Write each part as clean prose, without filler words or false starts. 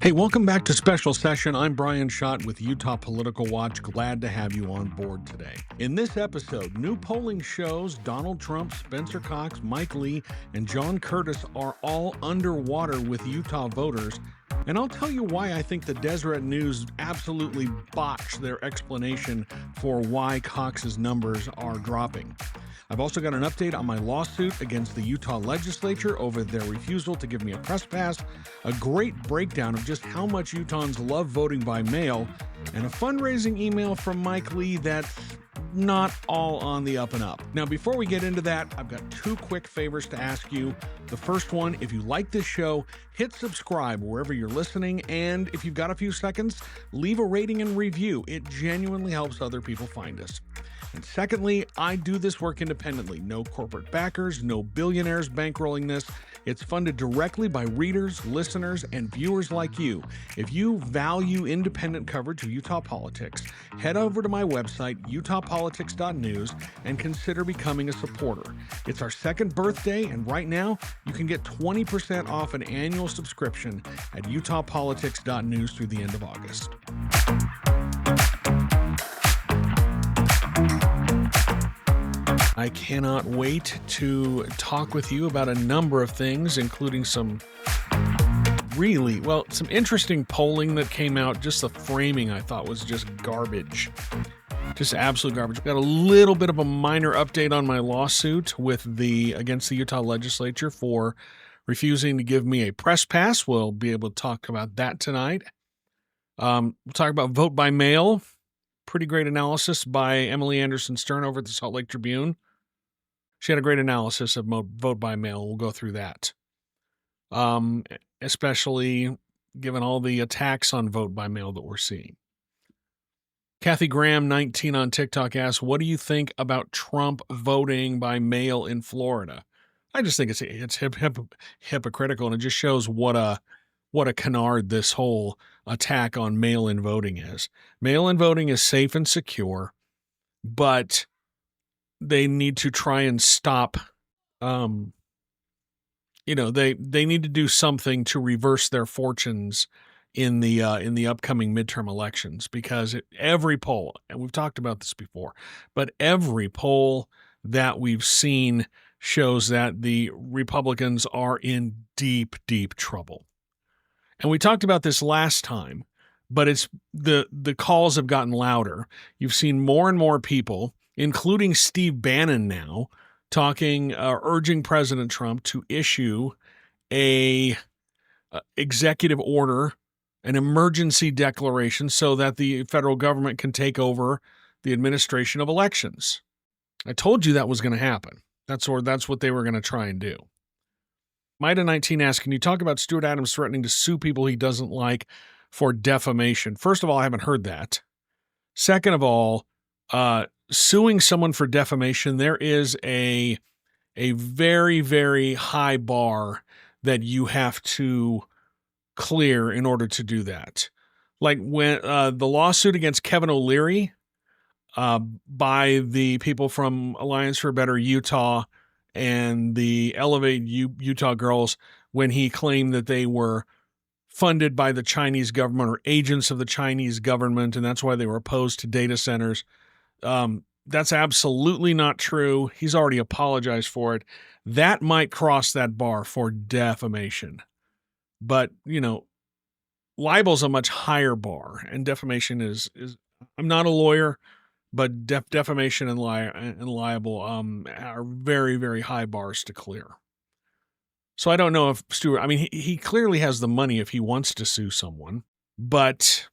Hey, welcome back to Special Session. I'm Brian Schott with Utah Political Watch. Glad to have you on board today. In this episode, new polling shows Donald Trump, Spencer Cox, Mike Lee, and John Curtis are all underwater with Utah voters. And I'll tell you why I think the Deseret News absolutely botched their explanation for why Cox's numbers are dropping. I've also got an update on my lawsuit against the Utah Legislature over their refusal to give me a press pass, a great breakdown of just how much Utahns love voting by mail, and a fundraising email from Mike Lee that's not all on the up and up. Now, before we get into that, I've got two quick favors to ask you. The first one, if you like this show, hit subscribe wherever you're listening, and if you've got a few seconds, leave a rating and review. It genuinely helps other people find us. And secondly, I do this work independently. No corporate backers, no billionaires bankrolling this. It's funded directly by readers, listeners, and viewers like you. If you value independent coverage of Utah politics, head over to my website, utahpolitics.news, and consider becoming a supporter. It's our second birthday, and right now, you can get 20% off an annual subscription at utahpolitics.news through the end of August. I cannot wait to talk with you about a number of things, including some interesting polling that came out. Just the framing I thought was just garbage. Just absolute garbage. Got a little bit of a minor update on my lawsuit against the Utah Legislature for refusing to give me a press pass. We'll be able to talk about that tonight. We'll talk about vote by mail. Pretty great analysis by Emily Anderson Stern over at the Salt Lake Tribune. She had a great analysis of vote by mail. We'll go through that. Especially given all the attacks on vote by mail that we're seeing. Kathy Graham, 19 on TikTok, asks, what do you think about Trump voting by mail in Florida? I just think it's hypocritical, and it just shows what a canard this whole attack on mail-in voting is. Mail-in voting is safe and secure, but they need to try and stop. They need to do something to reverse their fortunes in the upcoming midterm elections, because every poll, and we've talked about this before, but every poll that we've seen shows that the Republicans are in deep, deep trouble. And we talked about this last time, but it's the calls have gotten louder. You've seen more and more people, including Steve Bannon now, urging President Trump to issue a executive order, an emergency declaration, so that the federal government can take over the administration of elections. I told you that was going to happen. That's what they were going to try and do. Mida19 asks, can you talk about Stuart Adams threatening to sue people he doesn't like for defamation? First of all, I haven't heard that. Second of all, suing someone for defamation, there is a very, very high bar that you have to clear in order to do that. Like when the lawsuit against Kevin O'Leary by the people from Alliance for a Better Utah and the Elevate Utah Girls, when he claimed that they were funded by the Chinese government or agents of the Chinese government, and that's why they were opposed to data centers. That's absolutely not true. He's already apologized for it. That might cross that bar for defamation. But, libel's a much higher bar, and defamation is I'm not a lawyer, but defamation and libel are very, very high bars to clear. So I don't know if Stuart, he clearly has the money if he wants to sue someone, but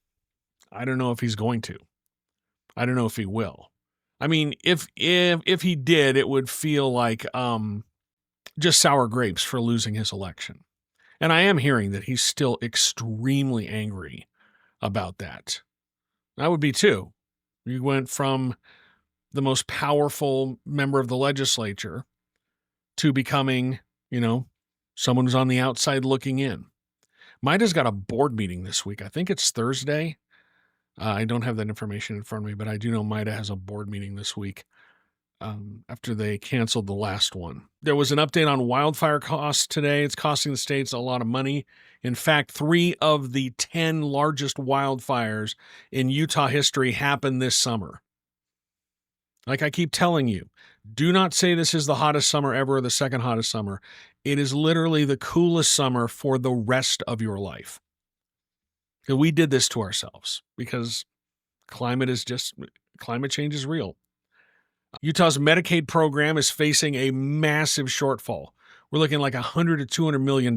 I don't know if he's going to. I don't know if he will. If he did, it would feel like just sour grapes for losing his election. And I am hearing that he's still extremely angry about that. I would be too. You went from the most powerful member of the legislature to becoming, someone who's on the outside looking in. Mida's got a board meeting this week. I think it's Thursday. I don't have that information in front of me, but I do know Mida has a board meeting this week. after they canceled the last one. There was an update on wildfire costs today. It's costing the states a lot of money. In fact, 3 of the 10 largest wildfires in Utah history happened this summer. Like I keep telling you, do not say this is the hottest summer ever or the second hottest summer. It is literally the coolest summer for the rest of your life. We did this to ourselves because climate change is real. Utah's Medicaid program is facing a massive shortfall. We're looking like $100 to $200 million.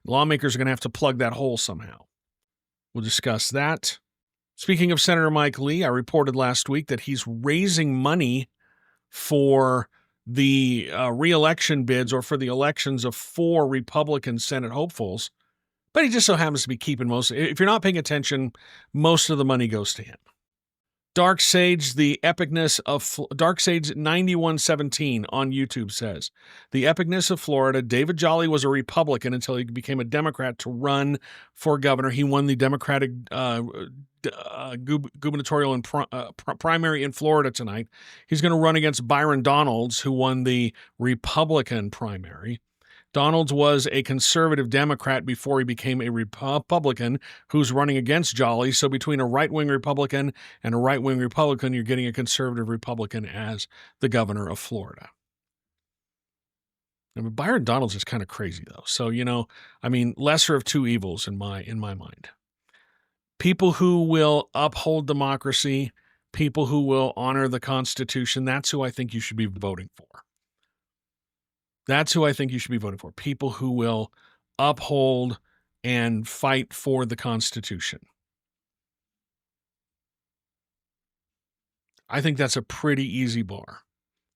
Lawmakers are going to have to plug that hole somehow. We'll discuss that. Speaking of Senator Mike Lee, I reported last week that he's raising money for the re-election bids or for the elections of 4 Republican Senate hopefuls, but he just so happens to be keeping most. If you're not paying attention, most of the money goes to him. Dark Sage, the epicness of Dark Sage 9117 on YouTube says, the epicness of Florida. David Jolly was a Republican until he became a Democrat to run for governor. He won the Democratic gubernatorial and primary in Florida tonight. He's going to run against Byron Donalds, who won the Republican primary. Donalds was a conservative Democrat before he became a Republican who's running against Jolly. So between a right-wing Republican and a right-wing Republican, you're getting a conservative Republican as the governor of Florida. I mean, Byron Donalds is kind of crazy, though. So, lesser of two evils in my mind. People who will uphold democracy, people who will honor the Constitution, that's who I think you should be voting for. That's who I think you should be voting for. People who will uphold and fight for the Constitution. I think that's a pretty easy bar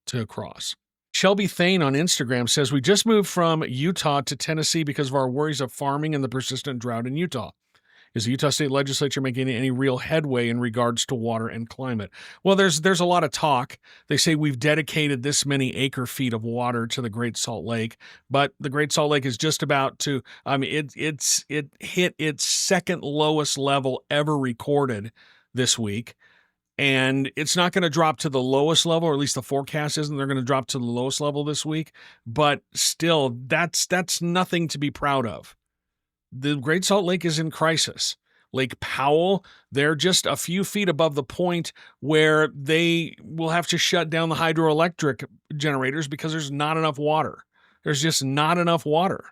to cross. Shelby Thane on Instagram says, we just moved from Utah to Tennessee because of our worries of farming and the persistent drought in Utah. Is the Utah State Legislature making any real headway in regards to water and climate? Well, there's a lot of talk. They say we've dedicated this many acre feet of water to the Great Salt Lake, but the Great Salt Lake is just about to. It hit its second lowest level ever recorded this week, and it's not going to drop to the lowest level, or at least the forecast isn't. They're going to drop to the lowest level this week, but still, that's nothing to be proud of. The Great Salt Lake is in crisis. Lake Powell, they're just a few feet above the point where they will have to shut down the hydroelectric generators because there's not enough water. There's just not enough water.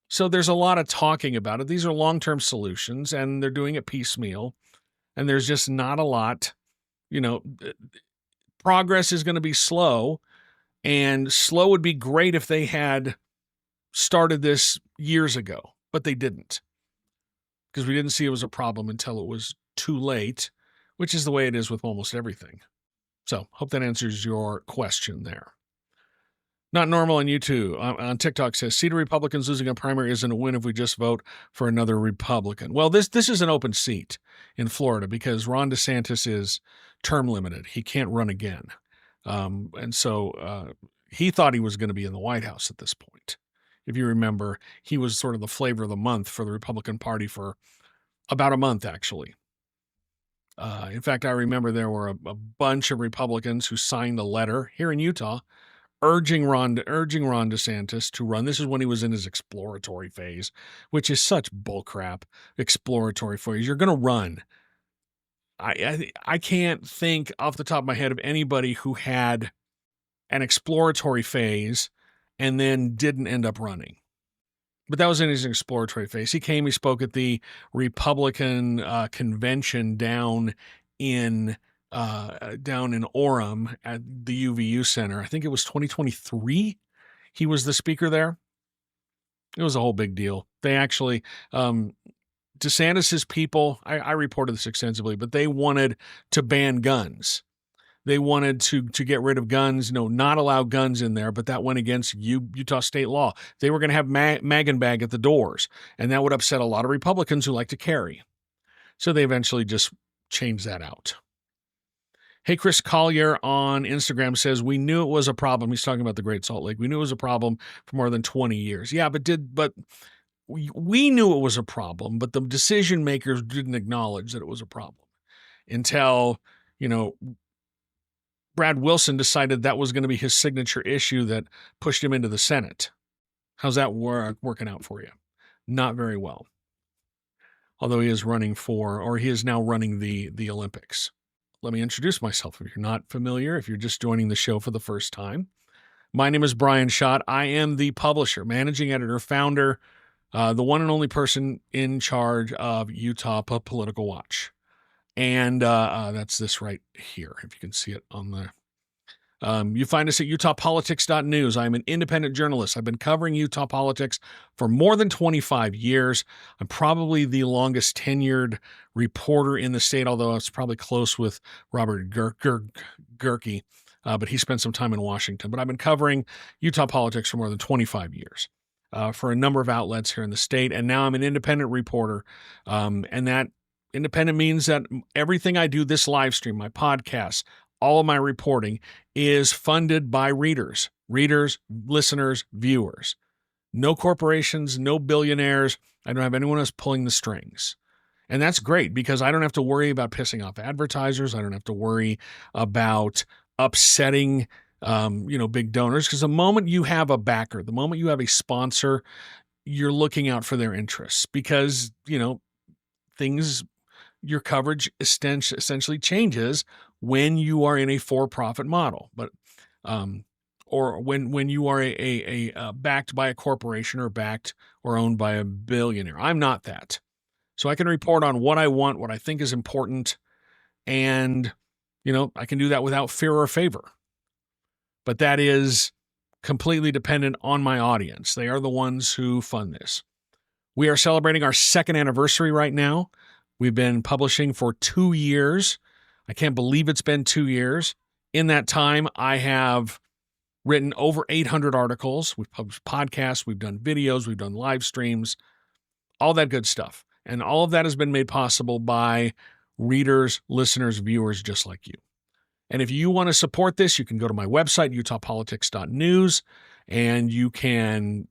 So there's a lot of talking about it. These are long-term solutions, and they're doing it piecemeal. And there's just not a lot, progress is going to be slow. And slow would be great if they had started this years ago. But they didn't, because we didn't see it was a problem until it was too late, which is the way it is with almost everything. So hope that answers your question there. Not Normal on YouTube, on TikTok says, Cedar Republicans losing a primary isn't a win if we just vote for another Republican. Well, this is an open seat in Florida because Ron DeSantis is term limited. He can't run again. And so he thought he was going to be in the White House at this point. If you remember, he was sort of the flavor of the month for the Republican Party for about a month, actually. In fact, I remember there were a bunch of Republicans who signed a letter here in Utah urging Ron DeSantis to run. This is when he was in his exploratory phase, which is such bullcrap. Exploratory phase. You're going to run. I can't think off the top of my head of anybody who had an exploratory phase and then didn't end up running. But that was in his exploratory phase. He came, he spoke at the Republican convention down in Orem at the UVU Center. I think it was 2023. He was the speaker there. It was a whole big deal. They actually, DeSantis's people, I reported this extensively, but they wanted to ban guns. They wanted to get rid of guns, not allow guns in there, but that went against Utah state law. They were going to have mag and bag at the doors, and that would upset a lot of Republicans who like to carry. So they eventually just changed that out. Hey, Chris Collier on Instagram says, we knew it was a problem. He's talking about the Great Salt Lake. We knew it was a problem for more than 20 years. Yeah, but we knew it was a problem, but the decision makers didn't acknowledge that it was a problem until, Brad Wilson decided that was going to be his signature issue that pushed him into the Senate. How's that working out for you? Not very well. Although he is now running the Olympics. Let me introduce myself if you're not familiar, if you're just joining the show for the first time. My name is Brian Schott. I am the publisher, managing editor, founder, the one and only person in charge of Utah Political Watch. And that's this right here, if you can see it on the... You find us at utahpolitics.news. I'm an independent journalist. I've been covering Utah politics for more than 25 years. I'm probably the longest tenured reporter in the state, although it's probably close with Robert Gerke, but he spent some time in Washington. But I've been covering Utah politics for more than 25 years for a number of outlets here in the state, and now I'm an independent reporter, and that independent means that everything I do, this live stream, my podcast, all of my reporting is funded by readers, listeners, viewers. No corporations, no billionaires. I don't have anyone else pulling the strings. And that's great because I don't have to worry about pissing off advertisers. I don't have to worry about upsetting, big donors. Because the moment you have a backer, the moment you have a sponsor, you're looking out for their interests because, your coverage essentially changes when you are in a for-profit model, but or when you are a backed by a corporation or backed or owned by a billionaire. I'm not that, so I can report on what I want, what I think is important, and I can do that without fear or favor. But that is completely dependent on my audience. They are the ones who fund this. We are celebrating our second anniversary right now. We've been publishing for 2 years. I can't believe it's been 2 years. In that time, I have written over 800 articles. We've published podcasts. We've done videos. We've done live streams, all that good stuff. And all of that has been made possible by readers, listeners, viewers just like you. And if you want to support this, you can go to my website, utahpolitics.news, and you can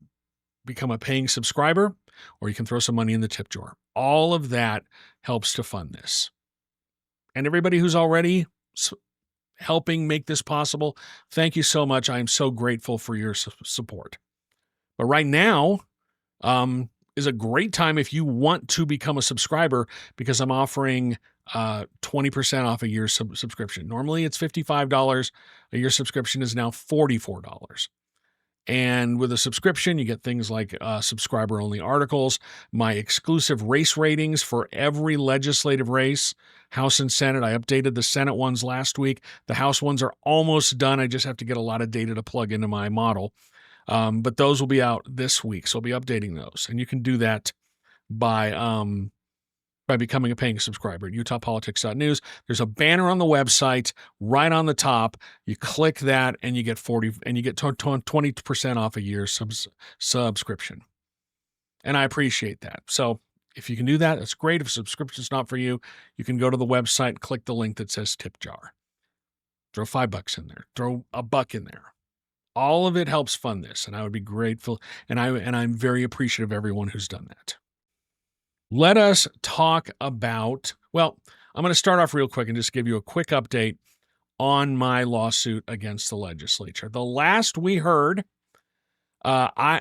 become a paying subscriber, or you can throw some money in the tip jar. All of that helps to fund this. And everybody who's already helping make this possible, thank you so much. I am so grateful for your support. But right now is a great time if you want to become a subscriber because I'm offering 20% off a year's subscription. Normally it's $55. A year subscription is now $44. And with a subscription, you get things like subscriber-only articles, my exclusive race ratings for every legislative race, House and Senate. I updated the Senate ones last week. The House ones are almost done. I just have to get a lot of data to plug into my model. But those will be out this week, so I'll be updating those. And you can do that by becoming a paying subscriber at utahpolitics.news. There's a banner on the website right on the top. You click that and you get 20% off a year's subscription. And I appreciate that. So if you can do that, that's great. If subscription's not for you, you can go to the website and click the link that says tip jar. Throw $5 in there. Throw $1 in there. All of it helps fund this, and I would be grateful. And I'm very appreciative of everyone who's done that. Let us talk about, I'm going to start off real quick and just give you a quick update on my lawsuit against the legislature. The last we heard, my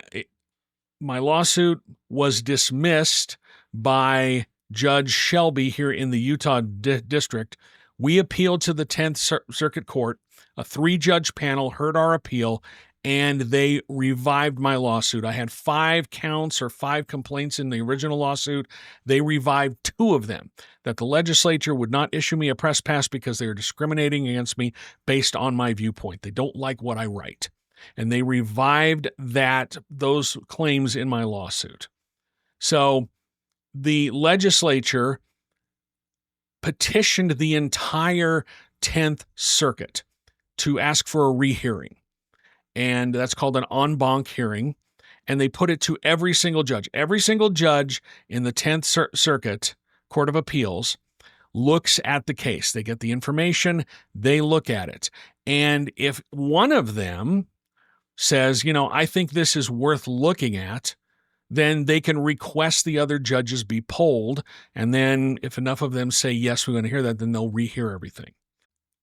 lawsuit was dismissed by Judge Shelby here in the Utah District. We appealed to the 10th Circuit Court. A 3-judge panel heard our appeal, and they revived my lawsuit. I had 5 counts or 5 complaints in the original lawsuit. They revived 2 of them, that the legislature would not issue me a press pass because they are discriminating against me based on my viewpoint. They don't like what I write. And they revived those claims in my lawsuit. So the legislature petitioned the entire 10th Circuit to ask for a rehearing. And that's called an en banc hearing. And they put it to every single judge. Every single judge in the 10th Circuit Court of Appeals looks at the case. They get the information, they look at it. And if one of them says, I think this is worth looking at, then they can request the other judges be polled. And then if enough of them say, yes, we want to hear that, then they'll rehear everything.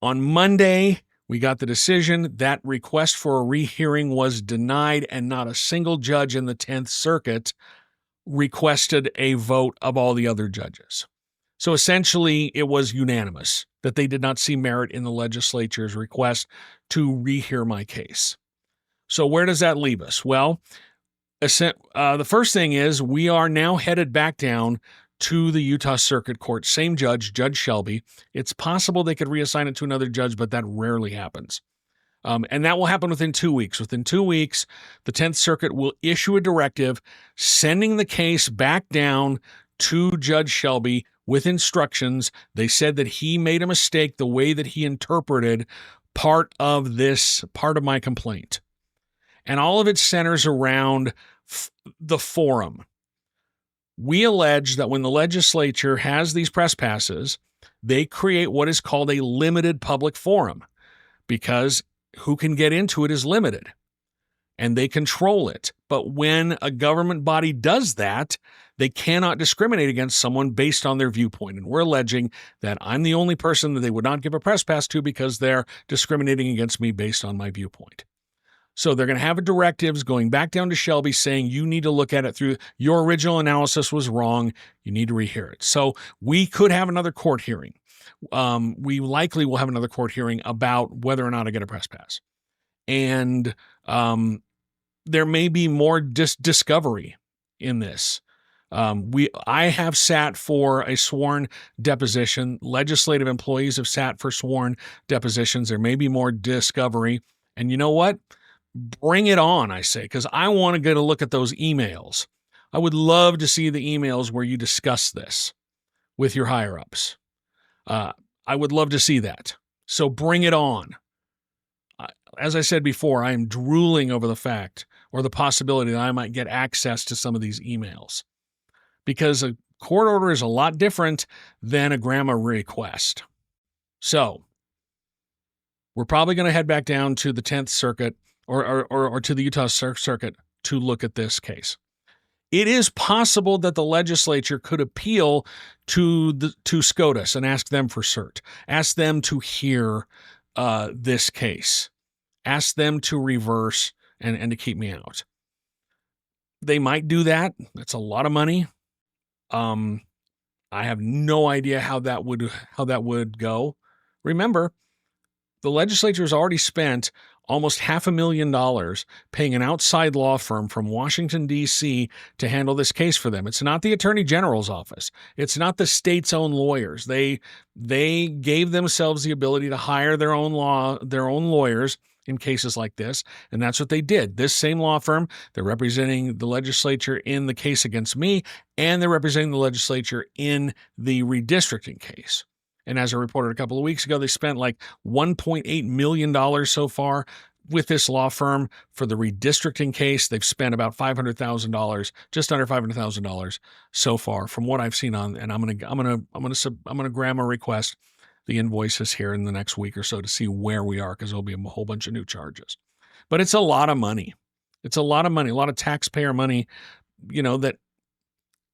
On Monday, We got the decision. That request for a rehearing was denied, and not a single judge in the 10th Circuit requested a vote of all the other judges. So essentially, it was unanimous that they did not see merit in the legislature's request to rehear my case. So where does that leave us? Well, the first thing is we are now headed back down to the Utah Circuit Court. Same judge, Judge Shelby. It's possible they could reassign it to another judge, but that rarely happens. And that will happen within 2 weeks. Within 2 weeks, the 10th Circuit will issue a directive sending the case back down to Judge Shelby with instructions. They said that he made a mistake the way that he interpreted part of my complaint. And all of it centers around the forum. We allege that when the legislature has these press passes, they create what is called a limited public forum, because who can get into it is limited, and they control it. But when a government body does that, they cannot discriminate against someone based on their viewpoint. And we're alleging that I'm the only person that they would not give a press pass to because they're discriminating against me based on my viewpoint. So they're going to have a directives going back down to Shelby saying, you need to look at it through your original analysis was wrong. You need to rehear it. So we could have another court hearing. We likely will have another court hearing about whether or not I get a press pass. And there may be more discovery in this. I have sat for a sworn deposition. Legislative employees have sat for sworn depositions. There may be more discovery. And you know what? Bring it on, I say, because I want to get a look at those emails. I would love to see the emails where you discuss this with your higher-ups. I would love to see that. So bring it on. As I said before, I am drooling over the fact or the possibility that I might get access to some of these emails, because a court order is a lot different than a grandma request. So we're probably going to head back down to the 10th Circuit or to the Utah Circuit to look at this case. It is possible that the legislature could appeal to SCOTUS and ask them for cert, ask them to hear this case, ask them to reverse and to keep me out. They might do that. That's a lot of money. I have no idea how that would go. Remember, the legislature has already spent almost $500,000 paying an outside law firm from Washington, D.C. to handle this case for them. It's not the Attorney General's office. It's not the state's own lawyers. They gave themselves the ability to hire their own lawyers in cases like this, and that's what they did. This same law firm, they're representing the legislature in the case against me, and they're representing the legislature in the redistricting case. And as I reported a couple of weeks ago, they spent like $1.8 million so far with this law firm for the redistricting case. They've spent about $500,000, just under $500,000 so far, from what I've seen on. And I'm gonna grandma request the invoices here in the next week or so to see where we are, because there'll be a whole bunch of new charges. But it's a lot of money. It's a lot of money, a lot of taxpayer money, that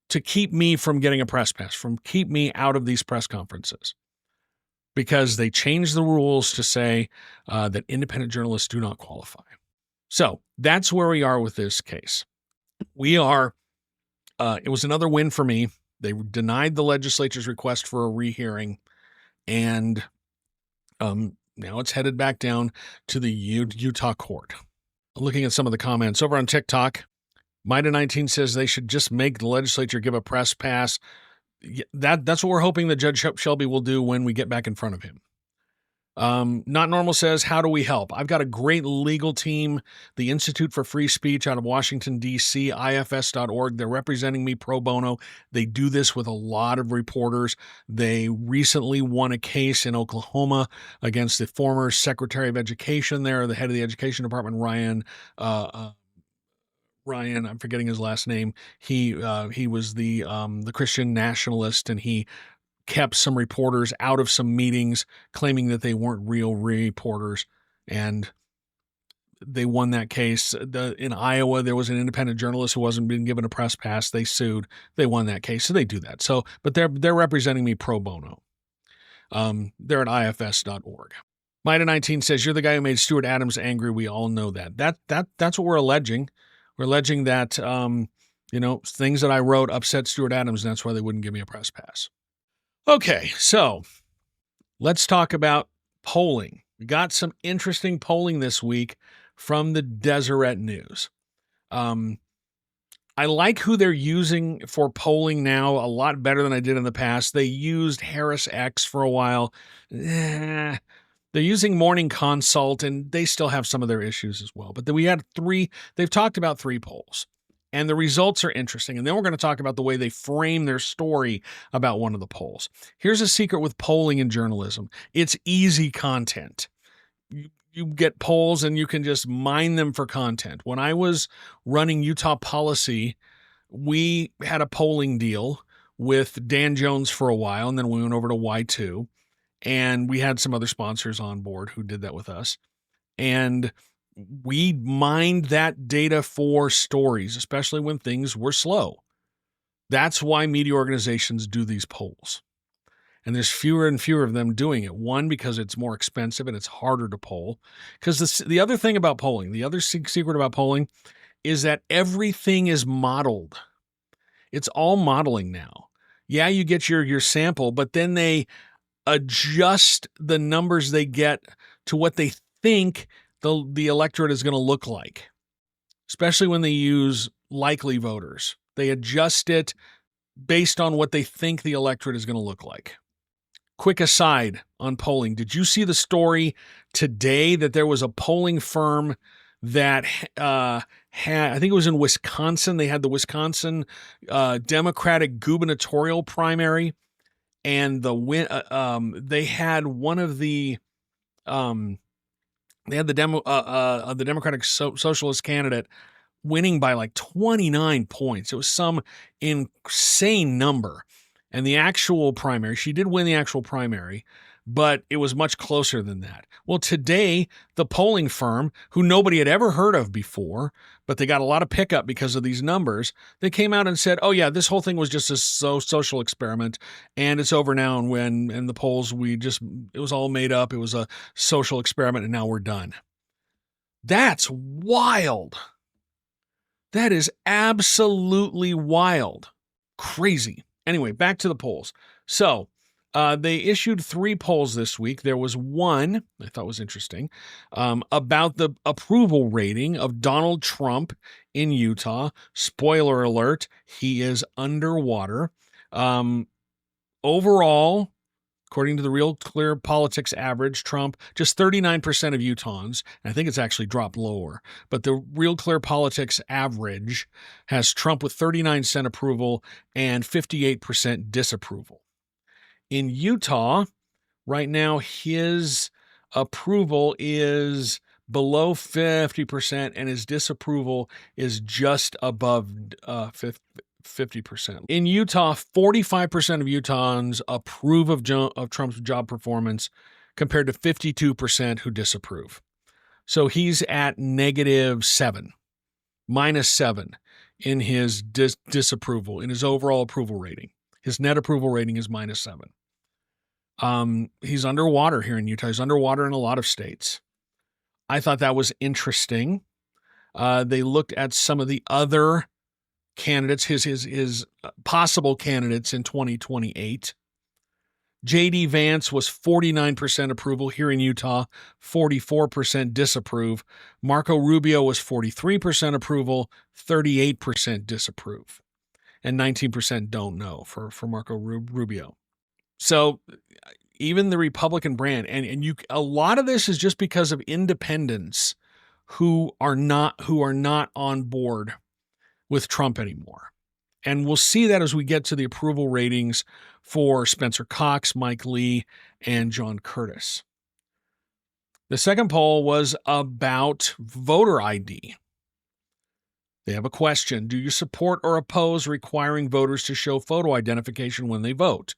to keep me from getting a press pass, from keep me out of these press conferences, because they changed the rules to say that independent journalists do not qualify. So that's where we are with this case. It was another win for me. They denied the legislature's request for a rehearing, and now it's headed back down to the Utah court. Looking at some of the comments over on TikTok, Mida19 says they should just make the legislature give a press pass. That's what we're hoping that Judge Shelby will do when we get back in front of him. Not Normal says, how do we help? I've got a great legal team, the Institute for Free Speech out of Washington, D.C., ifs.org. They're representing me pro bono. They do this with a lot of reporters. They recently won a case in Oklahoma against the former Secretary of Education there, the head of the Education Department, Ryan, I'm forgetting his last name. He was the Christian nationalist, and he kept some reporters out of some meetings, claiming that they weren't real reporters, and they won that case. In Iowa, there was an independent journalist who wasn't being given a press pass. They sued. They won that case, so they do that. But they're representing me pro bono. They're at ifs.org. Mida19 says, you're the guy who made Stuart Adams angry. We all know that. That's what we're alleging. We're alleging that, things that I wrote upset Stuart Adams, and that's why they wouldn't give me a press pass. Okay, so let's talk about polling. We got some interesting polling this week from the Deseret News. I like who they're using for polling now a lot better than I did in the past. They used Harris X for a while. They're using Morning Consult, and they still have some of their issues as well. But then we had they've talked about 3 polls, and the results are interesting. And then we're going to talk about the way they frame their story about one of the polls. Here's a secret with polling in journalism. It's easy content. You get polls and you can just mine them for content. When I was running Utah Policy, we had a polling deal with Dan Jones for a while, and then we went over to Y2, and we had some other sponsors on board who did that with us. And we mined that data for stories, especially when things were slow. That's why media organizations do these polls. And there's fewer and fewer of them doing it. One, because it's more expensive and it's harder to poll. Because the other thing about polling, the other secret about polling is that everything is modeled. It's all modeling now. Yeah, you get your sample, but then they adjust the numbers they get to what they think the electorate is going to look like, especially when they use likely voters. They adjust it based on what they think the electorate is going to look like. Quick aside on polling. Did you see the story today that there was a polling firm that I think it was in Wisconsin. They had the Wisconsin Democratic gubernatorial primary, and they had one of the they had the Democratic Socialist candidate winning by like 29 points. It was some insane number. And the actual primary, she did win the actual primary, but it was much closer than that. Well, today, the polling firm, who nobody had ever heard of before, but they got a lot of pickup because of these numbers, they came out and said, oh yeah, this whole thing was just a social experiment, and it's over now, and the polls, it was all made up, it was a social experiment, and now we're done. That's wild. That is absolutely wild. Crazy. Anyway, back to the polls. So they issued 3 polls this week. There was one I thought was interesting about the approval rating of Donald Trump in Utah. Spoiler alert, he is underwater. Overall, according to the Real Clear Politics average, Trump, just 39% of Utahns, and I think it's actually dropped lower, but the Real Clear Politics average has Trump with 39% approval and 58% disapproval. In Utah, right now, his approval is below 50% and his disapproval is just above 50%. In Utah, 45% of Utahns approve of Trump's job performance compared to 52% who disapprove. So he's at -7 in his disapproval, in his overall approval rating. His net approval rating is -7. He's underwater here in Utah. He's underwater in a lot of states. I thought that was interesting. They looked at some of the other candidates, his possible candidates in 2028. J.D. Vance was 49% approval here in Utah, 44% disapprove. Marco Rubio was 43% approval, 38% disapprove, and 19% don't know for Marco Rubio. So even the Republican brand, and a lot of this is just because of independents who are not on board with Trump anymore. And we'll see that as we get to the approval ratings for Spencer Cox, Mike Lee, and John Curtis. The second poll was about voter ID. They have a question. Do you support or oppose requiring voters to show photo identification when they vote?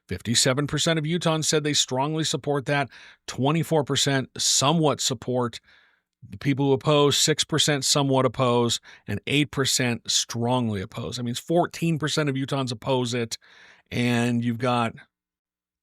57% of Utahns said they strongly support that. 24% somewhat support. The people who oppose, 6% somewhat oppose, and 8% strongly oppose. That means 14% of Utahns oppose it, and you've got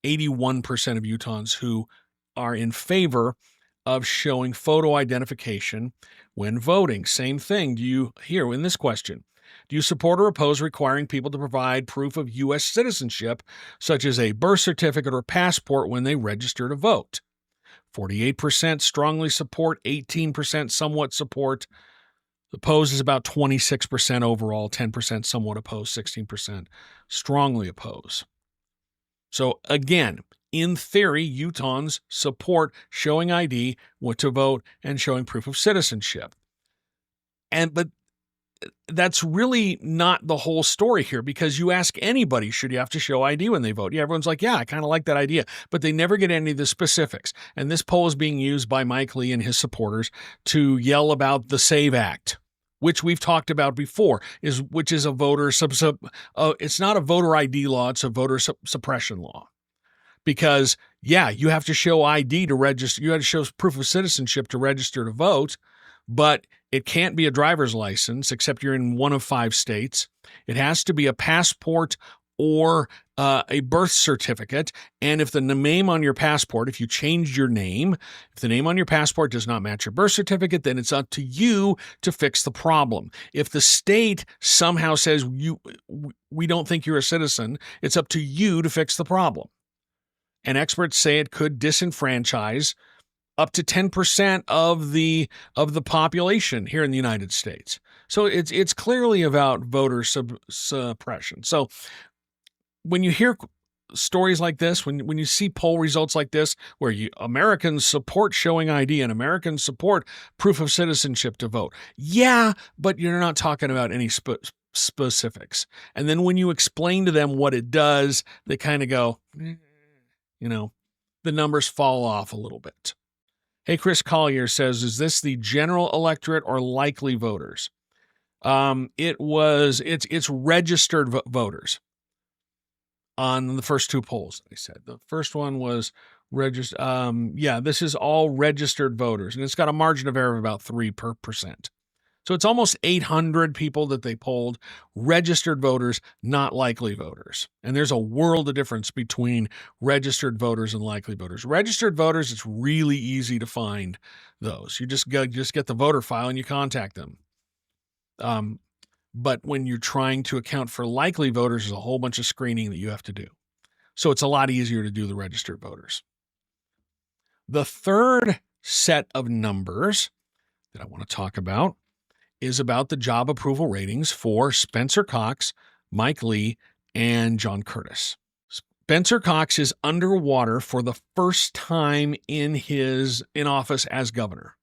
81% of Utahns who are in favor of showing photo identification when voting. Same thing. Do you, here in this question, do you support or oppose requiring people to provide proof of U.S. citizenship, such as a birth certificate or passport, when they register to vote? 48% strongly support, 18% somewhat support. Oppose is about 26% overall, 10% somewhat oppose, 16% strongly oppose. So again, in theory, Utahns support showing ID, what to vote, and showing proof of citizenship. But that's really not the whole story here, because you ask anybody, should you have to show ID when they vote? Yeah, everyone's like, yeah, I kind of like that idea, but they never get any of the specifics. And this poll is being used by Mike Lee and his supporters to yell about the SAVE Act, which we've talked about before, which is a voter it's not a voter ID law, it's a voter suppression law. Because, yeah, you have to show ID to register. You have to show proof of citizenship to register to vote, but it can't be a driver's license, except you're in one of 5 states. It has to be a passport or a birth certificate. And if the name on your passport, if you changed your name, if the name on your passport does not match your birth certificate, then it's up to you to fix the problem. If the state somehow says we don't think you're a citizen, it's up to you to fix the problem. And experts say it could disenfranchise up to 10% of the population here in the United States. So it's clearly about voter suppression. So when you hear stories like this, when you see poll results like this, where Americans support showing ID and Americans support proof of citizenship to vote, yeah, but you're not talking about any specifics. And then when you explain to them what it does, they kind of go, the numbers fall off a little bit. Hey, Chris Collier says, is this the general electorate or likely voters? It's registered voters on the first 2 polls, they said. The first one was registered. This is all registered voters, and it's got a margin of error of about 3%. So it's almost 800 people that they polled, registered voters, not likely voters. And there's a world of difference between registered voters and likely voters. Registered voters, it's really easy to find those. You just get the voter file and you contact them. But when you're trying to account for likely voters, there's a whole bunch of screening that you have to do. So it's a lot easier to do the registered voters. The third set of numbers that I want to talk about is about the job approval ratings for Spencer Cox, Mike Lee, and John Curtis. Spencer Cox is underwater for the first time in office as governor.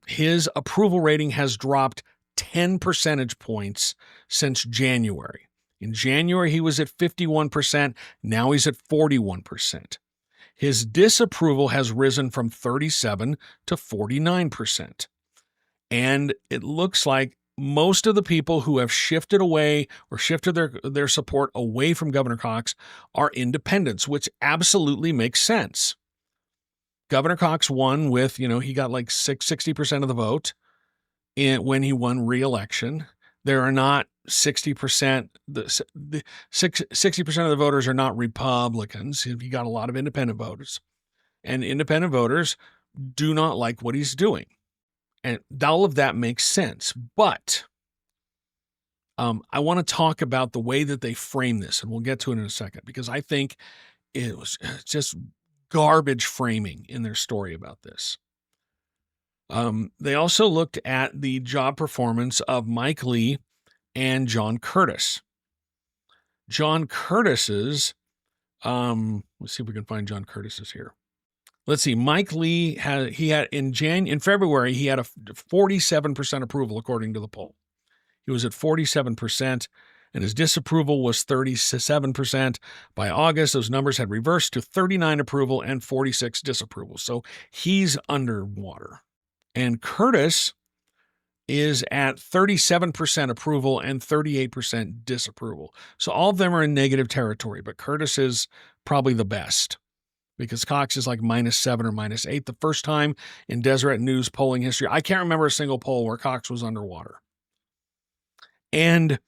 His approval rating has dropped 10 percentage points since January. In January, he was at 51%. Now he's at 41%. His disapproval has risen from 37 to 49%. And it looks like most of the people who have shifted away or shifted their support away from Governor Cox are independents, which absolutely makes sense. Governor Cox won with, he got like 60% of the vote when he won re-election. There are not 60%, 60% of the voters are not Republicans. He got a lot of independent voters. And independent voters do not like what he's doing. And all of that makes sense. But I want to talk about the way that they frame this, and we'll get to it in a second, because I think it was just garbage framing in their story about this. They also looked at the job performance of Mike Lee and John Curtis. John Curtis's, let's see if we can find John Curtis's here. Let's see. Mike Lee in February, he had a 47% approval according to the poll. He was at 47%, and his disapproval was 37%. By August, those numbers had reversed to 39 approval and 46 disapproval. So he's underwater. And Curtis is at 37% approval and 38% disapproval. So all of them are in negative territory, but Curtis is probably the best, because Cox is like -7 or -8. The first time in Deseret News polling history, I can't remember a single poll where Cox was underwater. And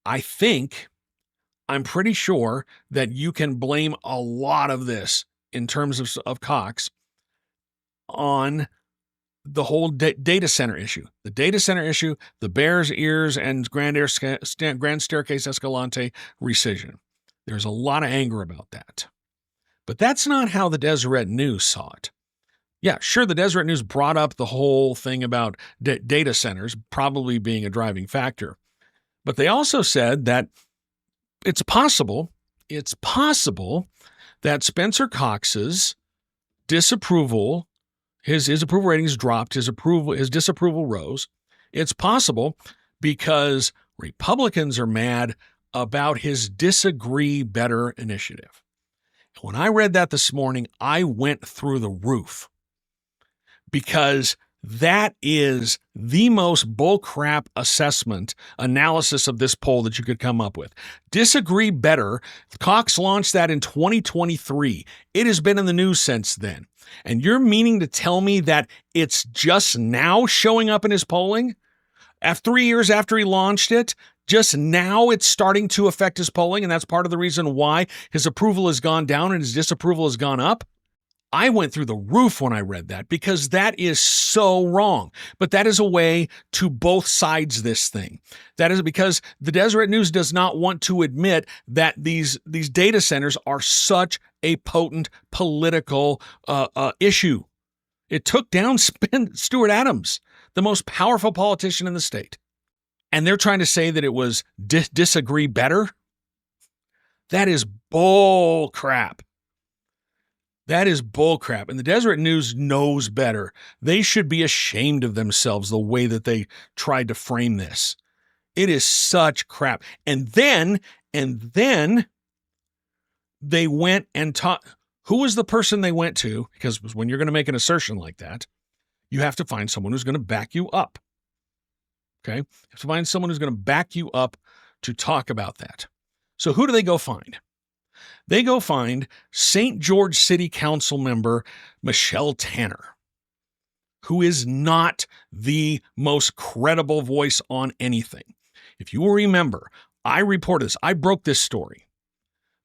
I'm pretty sure that you can blame a lot of this in terms of Cox on the whole data center issue. The data center issue, the Bears Ears and Grand Staircase Escalante rescission. There's a lot of anger about that. But that's not how the Deseret News saw it. Yeah, sure, the Deseret News brought up the whole thing about data centers probably being a driving factor. But they also said that it's possible that Spencer Cox's disapproval, his approval ratings dropped, his disapproval rose. It's possible because Republicans are mad about his Disagree Better initiative. When I read that this morning, I went through the roof because that is the most bullcrap analysis of this poll that you could come up with. Disagree Better. Cox launched that in 2023. It has been in the news since then. And you're meaning to tell me that it's just now showing up in his polling? After 3 years after he launched it, just now it's starting to affect his polling, and that's part of the reason why his approval has gone down and his disapproval has gone up? I went through the roof when I read that because that is so wrong. But that is a way to both sides this thing. That is because the Deseret News does not want to admit that these data centers are such a potent political issue. It took down Stuart Adams, the most powerful politician in the state. And they're trying to say that it was Disagree Better? That is bull crap. That is bullcrap. And the Deseret News knows better. They should be ashamed of themselves the way that they tried to frame this. It is such crap. And then they went and taught. Who was the person they went to? Because when you're going to make an assertion like that, you have to find someone who's going to back you up. Okay? You have to find someone who's going to back you up to talk about that. So who do they go find? They go find St. George City Council member Michelle Tanner, who is not the most credible voice on anything. If you will remember, I reported this. I broke this story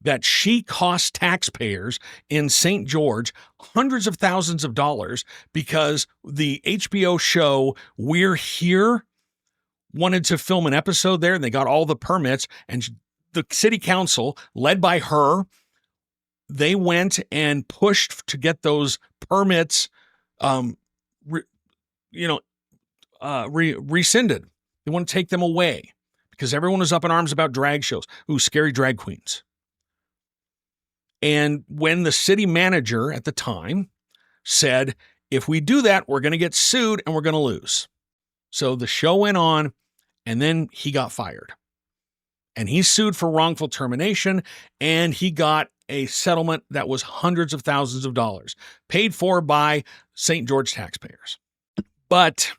that she cost taxpayers in St. George hundreds of thousands of dollars because the HBO show We're Here wanted to film an episode there, and they got all the permits, and the city council, led by her, they went and pushed to get those permits, rescinded. They want to take them away because everyone was up in arms about drag shows. Ooh, scary drag queens. And when the city manager at the time said, if we do that, we're going to get sued and we're going to lose. So the show went on, and then he got fired. And he sued for wrongful termination, and he got a settlement that was hundreds of thousands of dollars, paid for by St. George taxpayers. But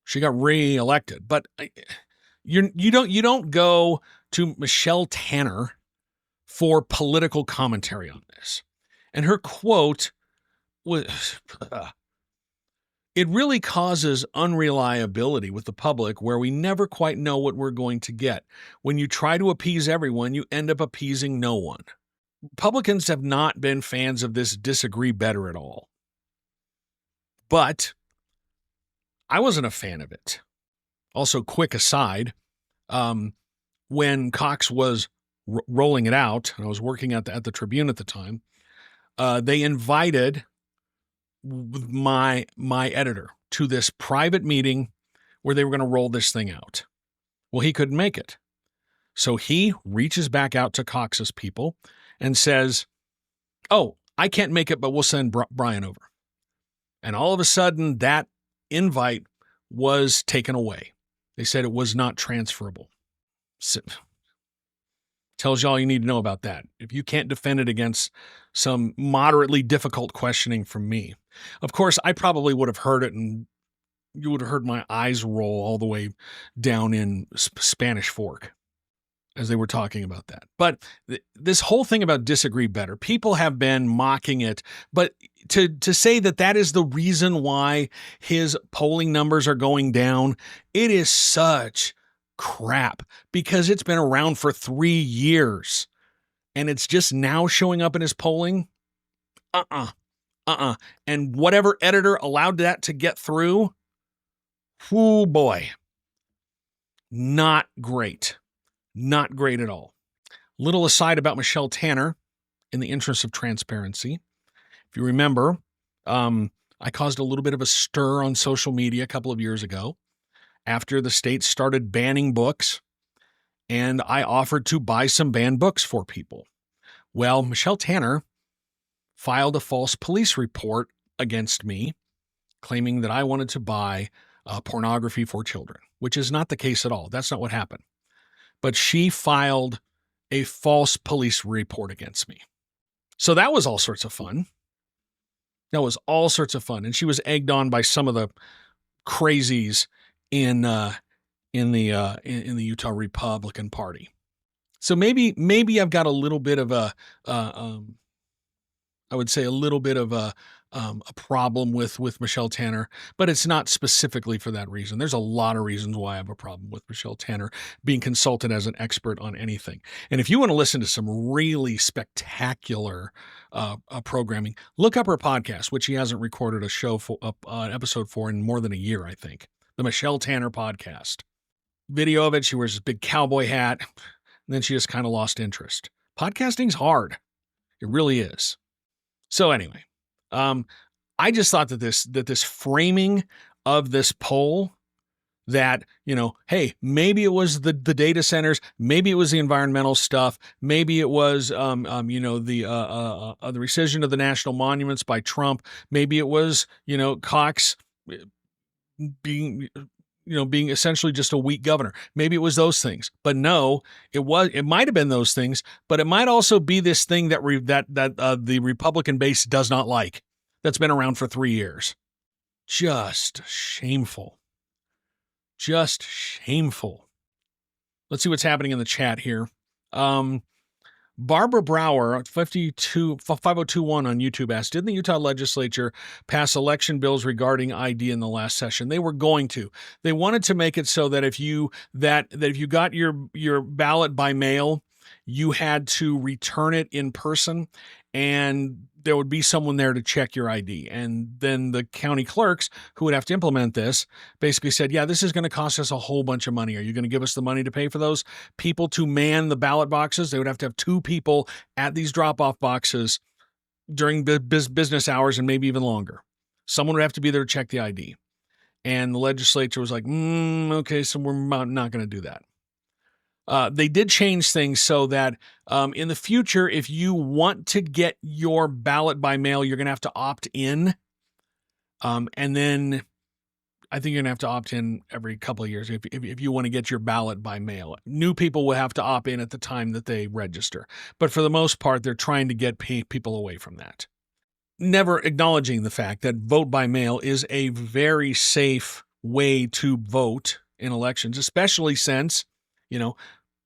she got reelected. But you don't go to Michelle Tanner for political commentary on this. And her quote was, it really causes unreliability with the public where we never quite know what we're going to get. When you try to appease everyone, you end up appeasing no one. Republicans have not been fans of this Disagree Better at all. But I wasn't a fan of it. Also, quick aside, when Cox was rolling it out, and I was working at the Tribune at the time, they invited my editor to this private meeting where they were going to roll this thing out. Well, he couldn't make it. So he reaches back out to Cox's people and says, oh, I can't make it, but we'll send Brian over. And all of a sudden, that invite was taken away. They said it was not transferable. So, tells you all you need to know about that. If you can't defend it against some moderately difficult questioning from me. Of course, I probably would have heard it, and you would have heard my eyes roll all the way down in Spanish Fork as they were talking about that. But this whole thing about Disagree Better, people have been mocking it, but to say that that is the reason why his polling numbers are going down, it is such crap because it's been around for 3 years. and it's just now showing up in his polling. And whatever editor allowed that to get through, oh boy, not great. Not great at all. Little aside about Michelle Tanner, in the interest of transparency. If you remember, I caused a little bit of a stir on social media a couple of years ago after the state started banning books, and I offered to buy some banned books for people. Well, Michelle Tanner filed a false police report against me, claiming that I wanted to buy pornography for children, which is not the case at all. That's not what happened. But she filed a false police report against me. So that was all sorts of fun. And she was egged on by some of the crazies in the Utah Republican Party. So maybe I've got a little bit of a problem with Michelle Tanner, but it's not specifically for that reason. There's a lot of reasons why I have a problem with Michelle Tanner being consulted as an expert on anything. And if you want to listen to some really spectacular programming, look up her podcast, which she hasn't recorded an episode for in more than a year, I think. The Michelle Tanner podcast. Video of it, she wears this big cowboy hat, and then she just kind of lost interest. Podcasting's hard. It really is. So anyway, I just thought that this framing of this poll, that, hey, maybe it was the data centers, maybe it was the environmental stuff, maybe it was the rescission of the national monuments by Trump, maybe it was Cox being essentially just a weak governor. Maybe it was those things, but no, it might have been those things, but it might also be this thing that the Republican base does not like, that's been around for 3 years. Just shameful. Let's see what's happening in the chat here. Barbara Brower, 5021 on YouTube, asked, didn't the Utah Legislature pass election bills regarding ID in the last session? They were going to. They wanted to make it so that if you got your ballot by mail, you had to return it in person, and there would be someone there to check your ID. And then the county clerks who would have to implement this basically said, yeah, this is going to cost us a whole bunch of money. Are you going to give us the money to pay for those people to man the ballot boxes? They would have to have 2 people at these drop-off boxes during business hours and maybe even longer. Someone would have to be there to check the ID. And the legislature was like, okay, so we're not going to do that. They did change things so that in the future, if you want to get your ballot by mail, you're going to have to opt in. And then I think you're going to have to opt in every couple of years if you want to get your ballot by mail. New people will have to opt in at the time that they register. But for the most part, they're trying to get people away from that. Never acknowledging the fact that vote by mail is a very safe way to vote in elections, especially since,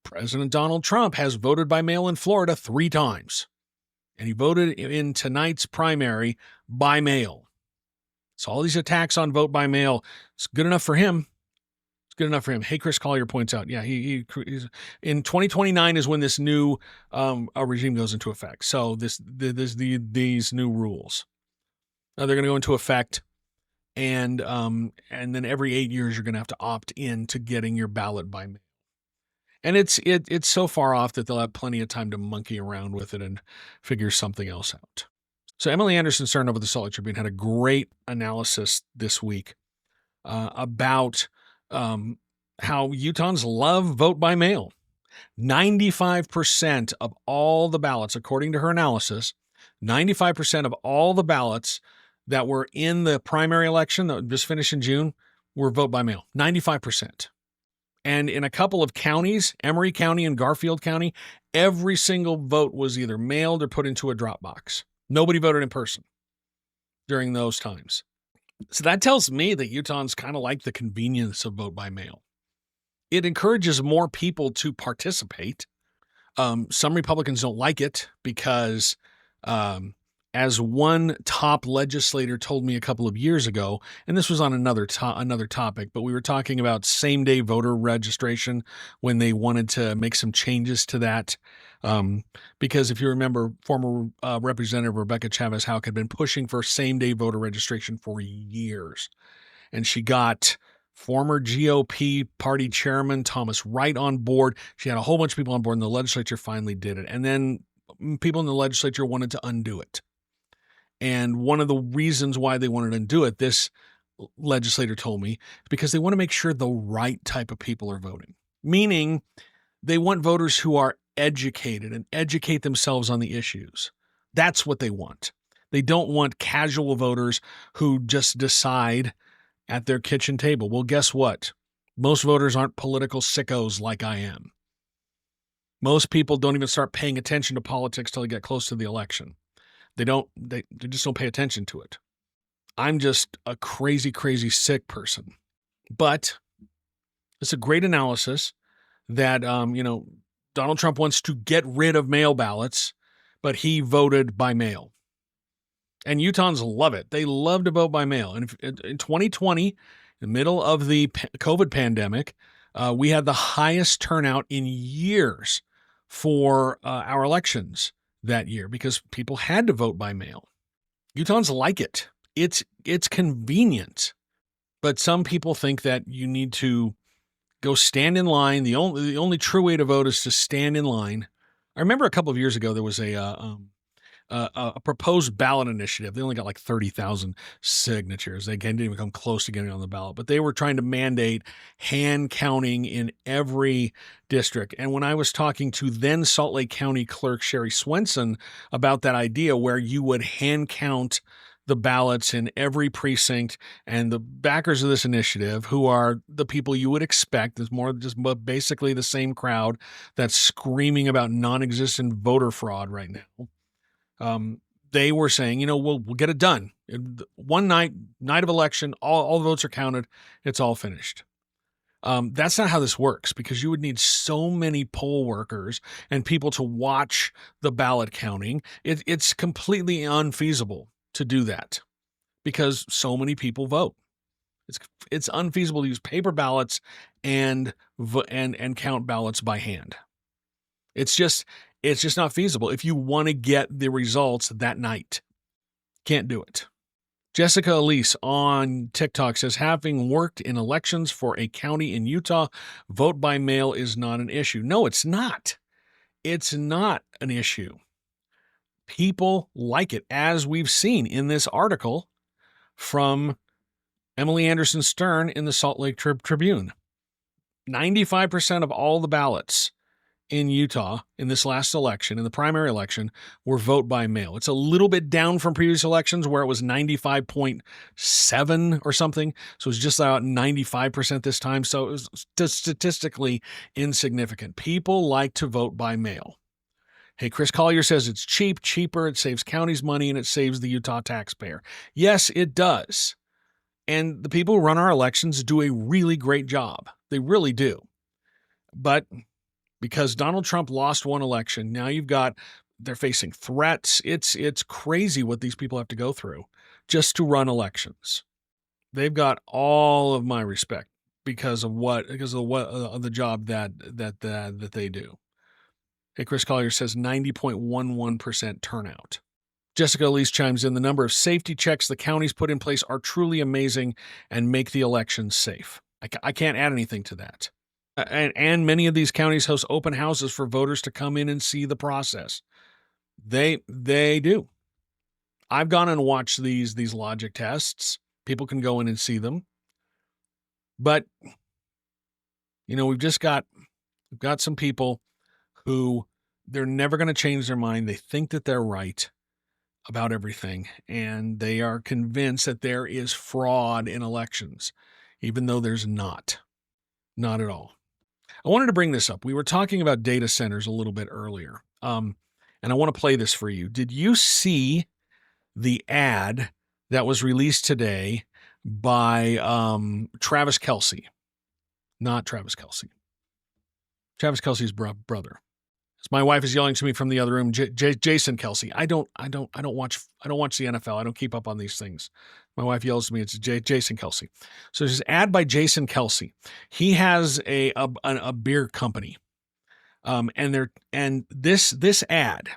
President Donald Trump has voted by mail in Florida 3 times, and he voted in tonight's primary by mail. So all these attacks on vote by mail, it's good enough for him. Hey, Chris Collier points out, yeah, he's in 2029 is when this new regime goes into effect. So these new rules, they're going to go into effect, and then every 8 years you're going to have to opt in to getting your ballot by mail. And it's so far off that they'll have plenty of time to monkey around with it and figure something else out. So Emily Anderson Stern over the Salt Lake Tribune had a great analysis this week about how Utahns love vote by mail. 95% of all the ballots, according to her analysis, 95% of all the ballots that were in the primary election that just finished in June were vote by mail. 95%. And in a couple of counties, Emery County and Garfield County, every single vote was either mailed or put into a drop box. Nobody voted in person during those times. So that tells me that Utahns kind of like the convenience of vote by mail. It encourages more people to participate. Some Republicans don't like it because As one top legislator told me a couple of years ago, and this was on another topic, but we were talking about same-day voter registration when they wanted to make some changes to that. Because if you remember, former Representative Rebecca Chavez Houck had been pushing for same-day voter registration for years, and she got former GOP party chairman Thomas Wright on board. She had a whole bunch of people on board, and the legislature finally did it. And then people in the legislature wanted to undo it. And one of the reasons why they wanted to undo it, this legislator told me, is because they want to make sure the right type of people are voting. Meaning they want voters who are educated and educate themselves on the issues. That's what they want. They don't want casual voters who just decide at their kitchen table. Well, guess what? Most voters aren't political sickos like I am. Most people don't even start paying attention to politics till they get close to the election. They just don't pay attention to it. I'm just a crazy, crazy sick person. But it's a great analysis that, Donald Trump wants to get rid of mail ballots, but he voted by mail. And Utahns love it. They love to vote by mail. And in 2020, in the middle of the COVID pandemic, we had the highest turnout in years for our elections that year because people had to vote by mail. Utahns like it. It's convenient. But some people think that you need to go stand in line. The only true way to vote is to stand in line. I remember a couple of years ago there was a proposed ballot initiative. They only got like 30,000 signatures. They didn't even come close to getting on the ballot, but they were trying to mandate hand counting in every district. And when I was talking to then Salt Lake County Clerk Sherry Swenson about that idea where you would hand count the ballots in every precinct, and the backers of this initiative, who are the people you would expect, is more just basically the same crowd that's screaming about non-existent voter fraud right now. They were saying, we'll get it done. One night of election, all the votes are counted. It's all finished. That's not how this works because you would need so many poll workers and people to watch the ballot counting. It's completely unfeasible to do that because so many people vote. It's unfeasible to use paper ballots and count ballots by hand. It's just not feasible if you want to get the results that night. Can't do it. Jessica Elise on TikTok says, having worked in elections for a county in Utah, vote by mail is not an issue. No, it's not. It's not an issue. People like it, as we've seen in this article from Emily Anderson Stern in the Salt Lake Tribune. 95% of all the ballots in Utah in this last election, in the primary election, were vote by mail. It's a little bit down from previous elections where it was 95.7 or something. So it's just about 95% this time. So it was statistically insignificant. People like to vote by mail. Hey, Chris Collier says it's cheaper, it saves counties money, and it saves the Utah taxpayer. Yes, it does. And the people who run our elections do a really great job. They really do. But because Donald Trump lost one election, now they're facing threats. It's crazy what these people have to go through just to run elections. They've got all of my respect because of the job that they do. Hey, Chris Collier says 90.11% turnout. Jessica Elise chimes in, the number of safety checks the counties put in place are truly amazing and make the elections safe. I can't add anything to that. And many of these counties host open houses for voters to come in and see the process. They do. I've gone and watched these logic tests. People can go in and see them. But, we've got some people who they're never going to change their mind. They think that they're right about everything, and they are convinced that there is fraud in elections, even though there's not. Not at all. I wanted to bring this up. We were talking about data centers a little bit earlier, and I want to play this for you. Did you see the ad that was released today by Travis Kelsey? Not Travis Kelsey. Travis Kelsey's brother. My wife is yelling to me from the other room, Jason Kelsey. I don't watch the NFL. I don't keep up on these things. My wife yells to me, it's Jason Kelsey. So there's an ad by Jason Kelsey. He has a beer company. And this ad,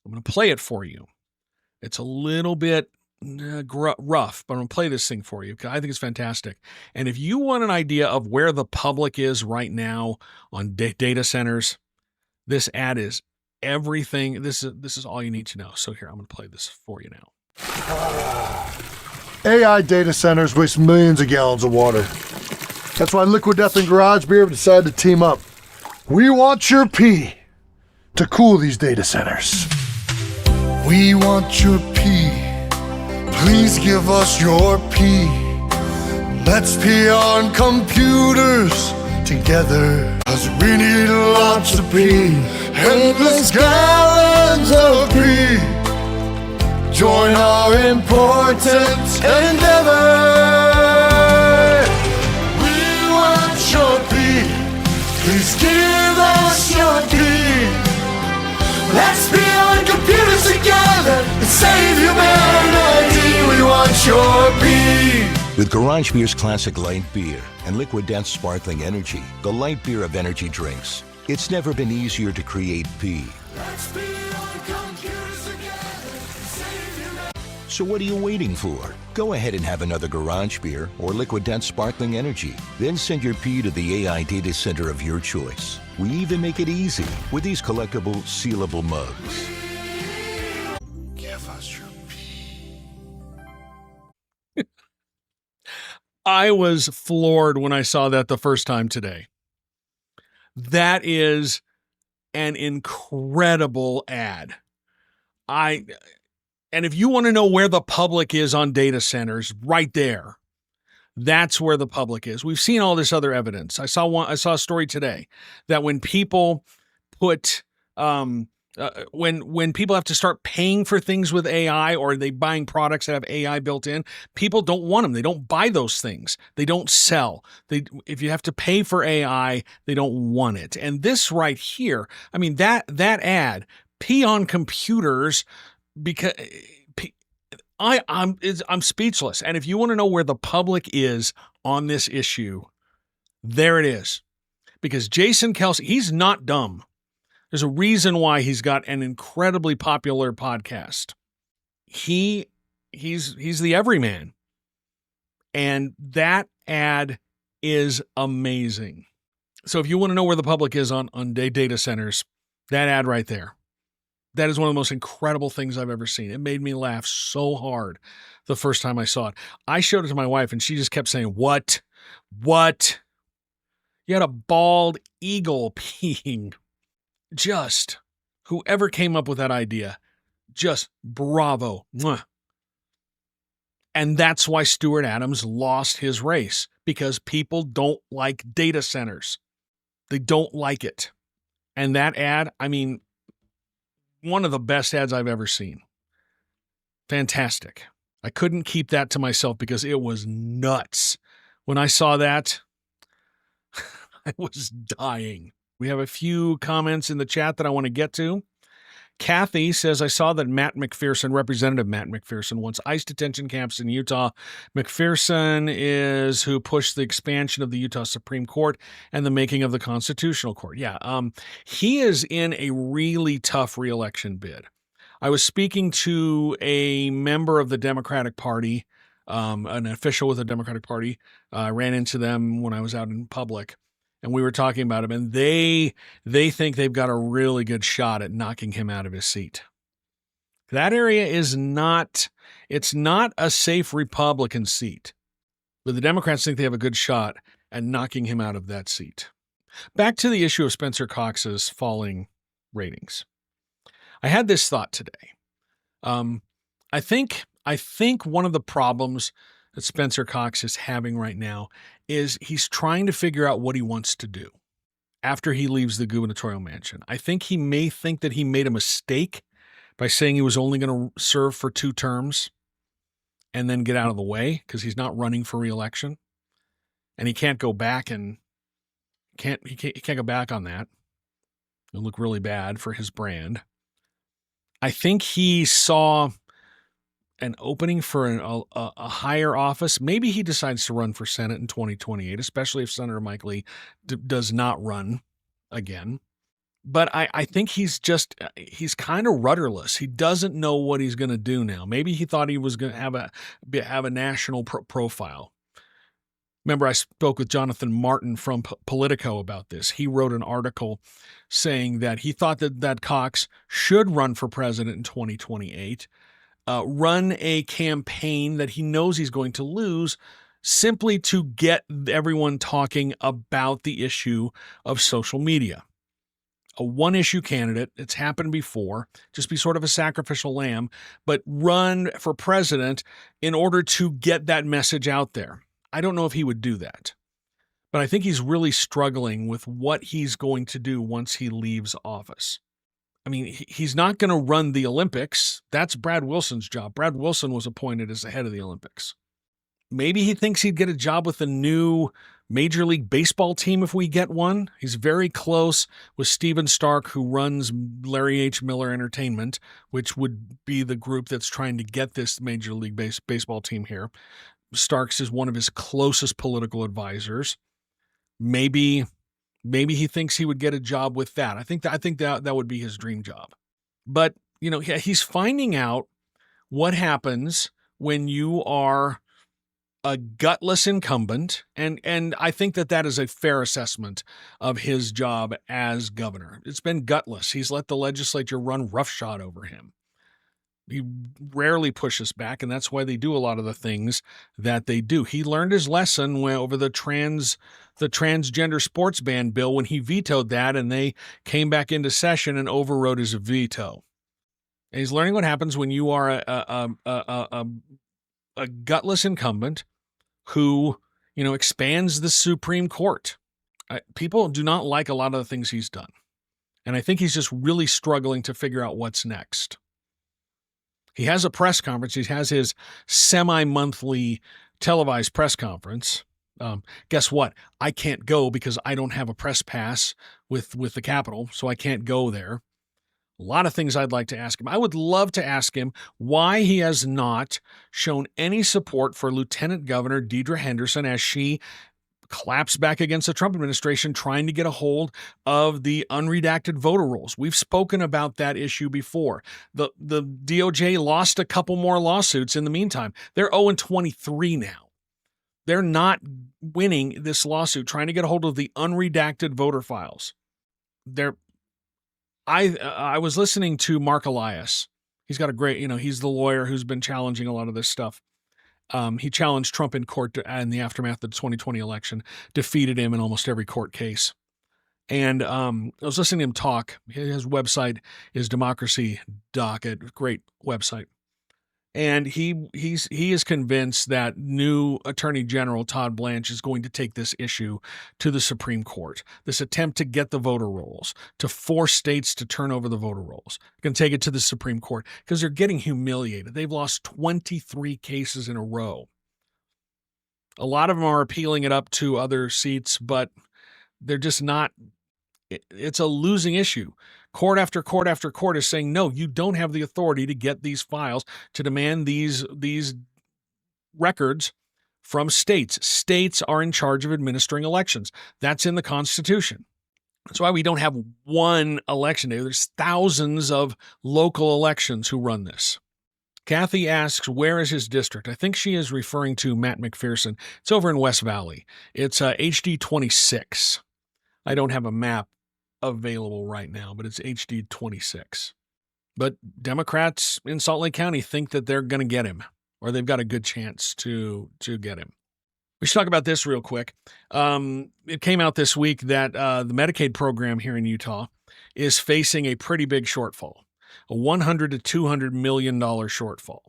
I'm going to play it for you. It's a little bit rough, but I'm going to play this thing for you because I think it's fantastic. And if you want an idea of where the public is right now on data centers, this ad is everything. This is all you need to know. So here, I'm going to play this for you now. AI data centers waste millions of gallons of water. That's why Liquid Death and Garage Beer have decided to team up. We want your pee to cool these data centers. We want your pee. Please give us your pee. Let's pee on computers together. 'Cause we need lots of pee. Endless gallons of pee. Join our important endeavor. We want your pee. Please give us your pee. Let's be on computers together and save humanity. We want your pee. With Garage Beer's classic light beer and Liquid Death sparkling energy, the light beer of energy drinks, it's never been easier to create pee. Let's be on computers together and save humanity. So what are you waiting for? Go ahead and have another Garage Beer or Liquid Death sparkling energy. Then send your pee to the AI data center of your choice. We even make it easy with these collectible, sealable mugs. Give us your pee. I was floored when I saw that the first time today. That is an incredible ad. And if you want to know where the public is on data centers, right there, that's where the public is. We've seen all this other evidence. I saw a story today that when people put when people have to start paying for things with AI, or they buying products that have AI built in, people don't want them. They don't buy those things. They don't sell. If you have to pay for AI, they don't want it. And this right here, I mean, that ad, pee on computers, because I'm speechless. And if you want to know where the public is on this issue, there it is. Because Jason Kelsey, he's not dumb. There's a reason why he's got an incredibly popular podcast. He's the everyman. And that ad is amazing. So if you want to know where the public is on data centers, that ad right there. That is one of the most incredible things I've ever seen. It made me laugh so hard the first time I saw it. I showed it to my wife and she just kept saying, What? You had a bald eagle peeing. Just whoever came up with that idea, just bravo. Mwah. And that's why Stuart Adams lost his race, because people don't like data centers. They don't like it. And that ad, I mean, one of the best ads I've ever seen. Fantastic. I couldn't keep that to myself because it was nuts. When I saw that, I was dying. We have a few comments in the chat that I want to get to. Kathy says, I saw that Representative Matt McPherson wants ICE detention camps in Utah. McPherson is who pushed the expansion of the Utah Supreme Court and the making of the Constitutional Court. Yeah, he is in a really tough reelection bid. I was speaking to a member of the Democratic Party, an official with the Democratic Party. I ran into them when I was out in public. And we were talking about him, and they think they've got a really good shot at knocking him out of his seat. That area is not a safe Republican seat, but the Democrats think they have a good shot at knocking him out of that seat. Back to the issue of Spencer Cox's falling ratings. I had this thought today. I think one of the problems that Spencer Cox is having right now is he's trying to figure out what he wants to do after he leaves the gubernatorial mansion. I think he may think that he made a mistake by saying he was only going to serve for 2 terms and then get out of the way, because he's not running for re-election. And he can't go back he can't go back on that. It looked really bad for his brand. I think he saw an opening for a higher office. Maybe he decides to run for Senate in 2028, especially if Senator Mike Lee does not run again. But I think he's kind of rudderless. He doesn't know what he's going to do now. Maybe he thought he was going to have a national profile. Remember, I spoke with Jonathan Martin from Politico about this. He wrote an article saying that he thought that Cox should run for president in 2028, run a campaign that he knows he's going to lose, simply to get everyone talking about the issue of social media. A one-issue candidate, it's happened before, just be sort of a sacrificial lamb, but run for president in order to get that message out there. I don't know if he would do that, but I think he's really struggling with what he's going to do once he leaves office. I mean, he's not going to run the Olympics. That's Brad Wilson's job. Brad Wilson was appointed as the head of the Olympics. Maybe he thinks he'd get a job with a new Major League Baseball team if we get one. He's very close with Steven Stark, who runs Larry H. Miller Entertainment, which would be the group that's trying to get this Major League Baseball team here. Starks is one of his closest political advisors. Maybe he thinks he would get a job with that. I think that would be his dream job. But, he's finding out what happens when you are a gutless incumbent, and I think that is a fair assessment of his job as governor. It's been gutless. He's let the legislature run roughshod over him. He rarely pushes back, and that's why they do a lot of the things that they do. He learned his lesson over the transgender sports ban bill when he vetoed that, and they came back into session and overrode his veto. And he's learning what happens when you are a gutless incumbent who, expands the Supreme Court. People do not like a lot of the things he's done. And I think he's just really struggling to figure out what's next. He has a press conference. He has his semi-monthly televised press conference. Guess what? I can't go because I don't have a press pass with the Capitol, so I can't go there. A lot of things I'd like to ask him. I would love to ask him why he has not shown any support for Lieutenant Governor Deidre Henderson as she claps back against the Trump administration trying to get a hold of the unredacted voter rolls. We've spoken about that issue before. The DOJ lost a couple more lawsuits in the meantime. They're 0-23 now. They're not winning this lawsuit trying to get a hold of the unredacted voter files. I was listening to Mark Elias. He's got a great, he's the lawyer who's been challenging a lot of this stuff. He challenged Trump in court in the aftermath of the 2020 election, defeated him in almost every court case. And I was listening to him talk. His website is Democracy Docket, great website. And he is convinced that new Attorney General Todd Blanche is going to take this issue to the Supreme Court. This attempt to get the voter rolls, to force states to turn over the voter rolls, going to take it to the Supreme Court because they're getting humiliated. They've lost 23 cases in a row. A lot of them are appealing it up to other seats, but they're just not. It's a losing issue. Court after court after court is saying, no, you don't have the authority to get these files, to demand these records from states. States are in charge of administering elections. That's in the Constitution. That's why we don't have one election day. There's thousands of local elections who run this. Kathy asks, where is his district? I think she is referring to Matt McPherson. It's over in West Valley. It's HD 26. I don't have a map available right now, but it's HD 26. But Democrats in Salt Lake County think that they're going to get him, or they've got a good chance to get him. We should talk about this real quick. It came out this week that the Medicaid program here in Utah is facing a pretty big shortfall, a $100 to $200 million shortfall.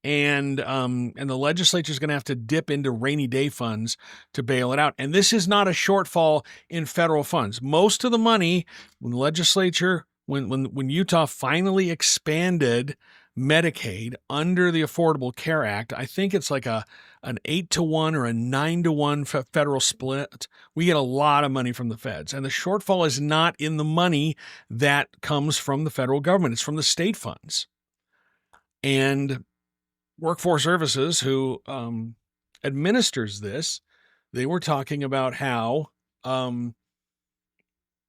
And the legislature is going to have to dip into rainy day funds to bail it out. And this is not a shortfall in federal funds. Most of the money, when the legislature, when Utah finally expanded Medicaid under the Affordable Care Act, I think it's like an 8-to-1 or a 9-to-1 federal split, we get a lot of money from the feds. And the shortfall is not in the money that comes from the federal government. It's from the state funds. And Workforce Services, who administers this, they were talking about how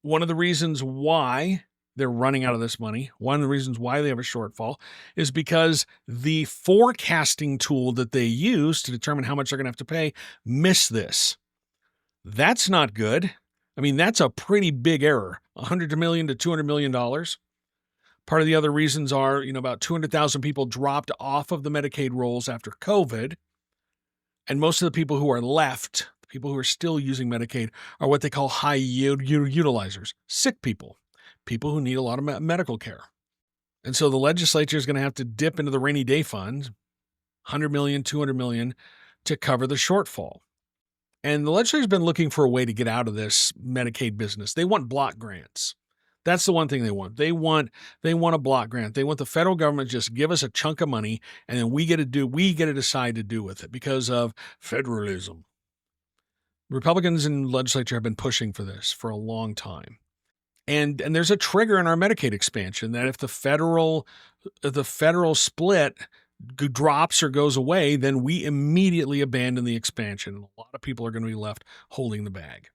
one of the reasons why they're running out of this money, one of the reasons why they have a shortfall, is because the forecasting tool that they use to determine how much they're going to have to pay missed this. That's not good. I mean, that's a pretty big error, $100 million to $200 million. Part of the other reasons are, about 200,000 people dropped off of the Medicaid rolls after COVID. And most of the people who are left, the people who are still using Medicaid, are what they call high utilizers, sick people who need a lot of medical care. And so the legislature is going to have to dip into the rainy day fund, $100 million, $200 million, to cover the shortfall. And the legislature has been looking for a way to get out of this Medicaid business. They want block grants. That's the one thing they want. They want a block grant. They want the federal government to just give us a chunk of money, and then we get to decide to do with it because of federalism. Republicans in the legislature have been pushing for this for a long time. And there's a trigger in our Medicaid expansion that if the federal split drops or goes away, then we immediately abandon the expansion. And a lot of people are going to be left holding the bag.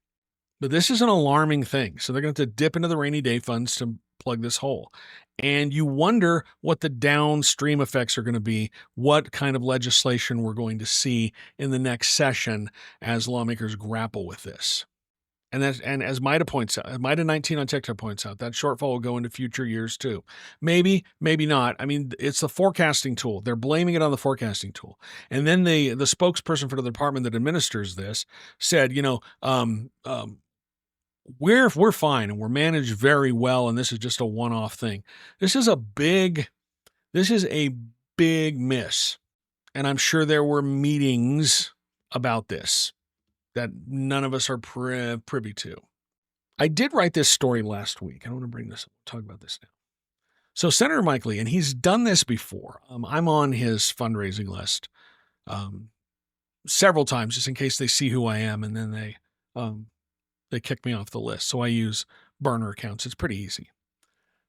But this is an alarming thing. So they're going to have to dip into the rainy day funds to plug this hole. And you wonder what the downstream effects are going to be, what kind of legislation we're going to see in the next session as lawmakers grapple with this. And as Maida points out, Maida 19 on TikTok points out, that shortfall will go into future years too. Maybe, maybe not. I mean, it's the forecasting tool. They're blaming it on the forecasting tool. And then the spokesperson for the department that administers this said, we're fine and we're managed very well, and this is just a one-off thing. This is a big miss. And I'm sure there were meetings about this that none of us are privy to. I did write this story last week. I want to bring this up, talk about this now. So Senator Mike Lee, and he's done this before. I'm on his fundraising list several times just in case they see who I am, and then they kick me off the list. So I use burner accounts. It's pretty easy.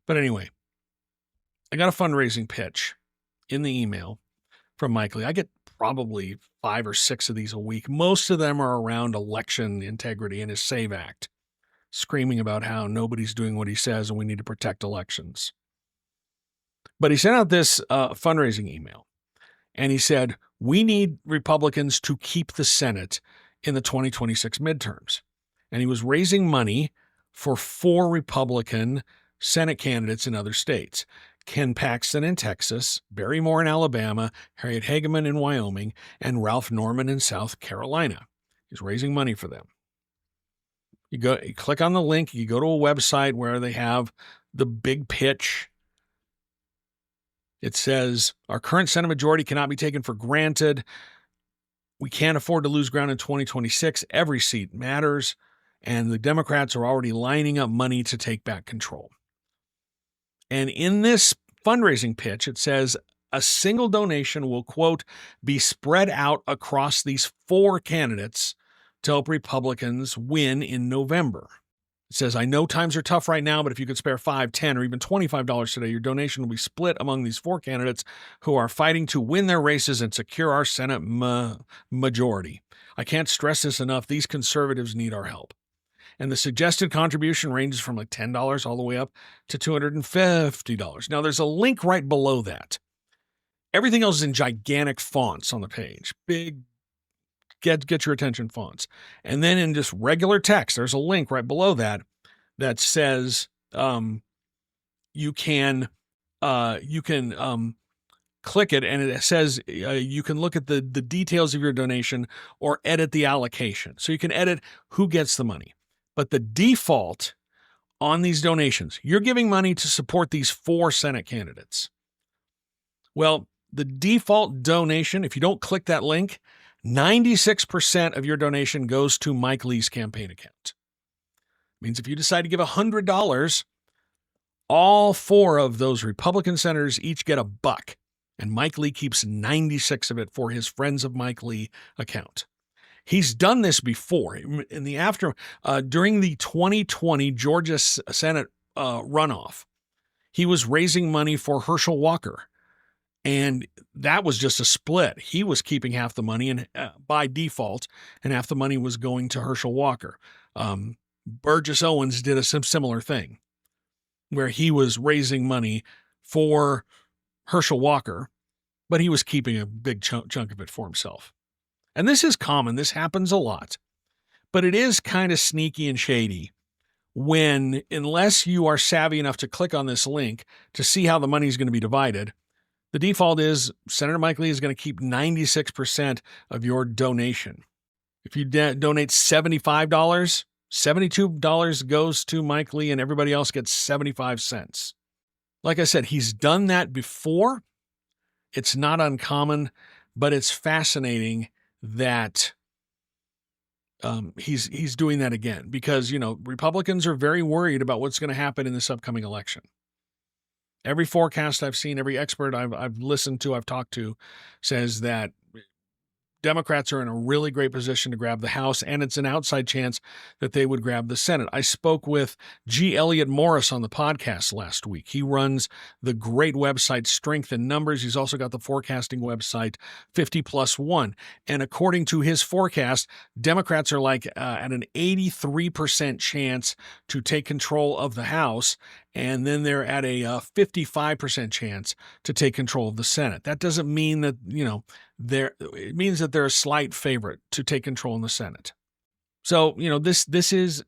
But anyway, I got a fundraising pitch in the email from Mike Lee. I get probably 5 or 6 of these a week. Most of them are around election integrity and his SAVE Act, screaming about how nobody's doing what he says and we need to protect elections. But he sent out this fundraising email, and he said, we need Republicans to keep the Senate in the 2026 midterms. And he was raising money for 4 Republican Senate candidates in other states. Ken Paxton in Texas, Barry Moore in Alabama, Harriet Hageman in Wyoming, and Ralph Norman in South Carolina. He's raising money for them. You click on the link, you go to a website where they have the big pitch. It says, our current Senate majority cannot be taken for granted. We can't afford to lose ground in 2026. Every seat matters. And the Democrats are already lining up money to take back control. And in this fundraising pitch, it says a single donation will, quote, be spread out across these 4 candidates to help Republicans win in November. It says, I know times are tough right now, but if you could spare $5, $10, or even $25 today, your donation will be split among these 4 candidates who are fighting to win their races and secure our Senate majority. I can't stress this enough. These conservatives need our help. And the suggested contribution ranges from like $10 all the way up to $250. Now, there's a link right below that. Everything else is in gigantic fonts on the page. Big, get your attention fonts. And then in just regular text, there's a link right below that that says you can click it, and it says you can look at the details of your donation or edit the allocation. So you can edit who gets the money. But the default on these donations, you're giving money to support these 4 Senate candidates. Well, the default donation, if you don't click that link, 96% of your donation goes to Mike Lee's campaign account. It means if you decide to give $100, all 4 of those Republican senators each get $1. And Mike Lee keeps 96 of it for his Friends of Mike Lee account. He's done this before. In the during the 2020 Georgia Senate runoff, he was raising money for Herschel Walker. And that was just a split. He was keeping half the money and by default, and half the money was going to Herschel Walker. Burgess Owens did a similar thing where he was raising money for Herschel Walker, but he was keeping a big chunk of it for himself. And this is common. This happens a lot. But it is kind of sneaky and shady when, unless you are savvy enough to click on this link to see how the money is going to be divided, the default is Senator Mike Lee is going to keep 96% of your donation. If you donate $75, $72 goes to Mike Lee and everybody else gets 75 cents. Like I said, he's done that before. It's not uncommon, but it's fascinating that he's doing that again because, Republicans are very worried about what's going to happen in this upcoming election. Every forecast I've seen, every expert I've listened to, I've talked to, says that Democrats are in a really great position to grab the House, and it's an outside chance that they would grab the Senate. I spoke with G. Elliott Morris on the podcast last week. He runs the great website Strength in Numbers. He's also got the forecasting website 50+1. And according to his forecast, Democrats are at an 83% chance to take control of the House, and then they're at a 55% chance to take control of the Senate. That doesn't mean that, it means that they're a slight favorite to take control in the Senate. So, this is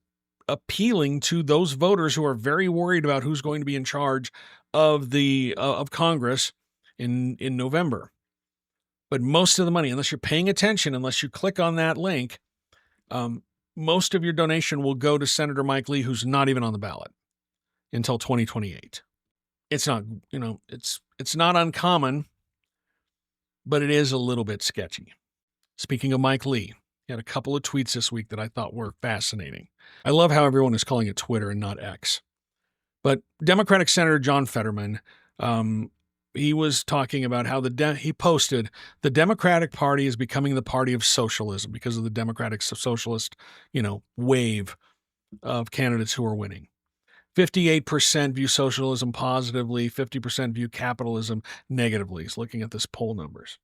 appealing to those voters who are very worried about who's going to be in charge of of Congress in November. But most of the money, unless you're paying attention, unless you click on that link, most of your donation will go to Senator Mike Lee, who's not even on the ballot until 2028. It's not, it's not uncommon, but it is a little bit sketchy. Speaking of Mike Lee, he had a couple of tweets this week that I thought were fascinating. I love how everyone is calling it Twitter and not X. But Democratic Senator John Fetterman, he was talking about how he posted, the Democratic Party is becoming the party of socialism because of the Democratic Socialist, wave of candidates who are winning. 58% view socialism positively, 50% view capitalism negatively. He's looking at this poll numbers.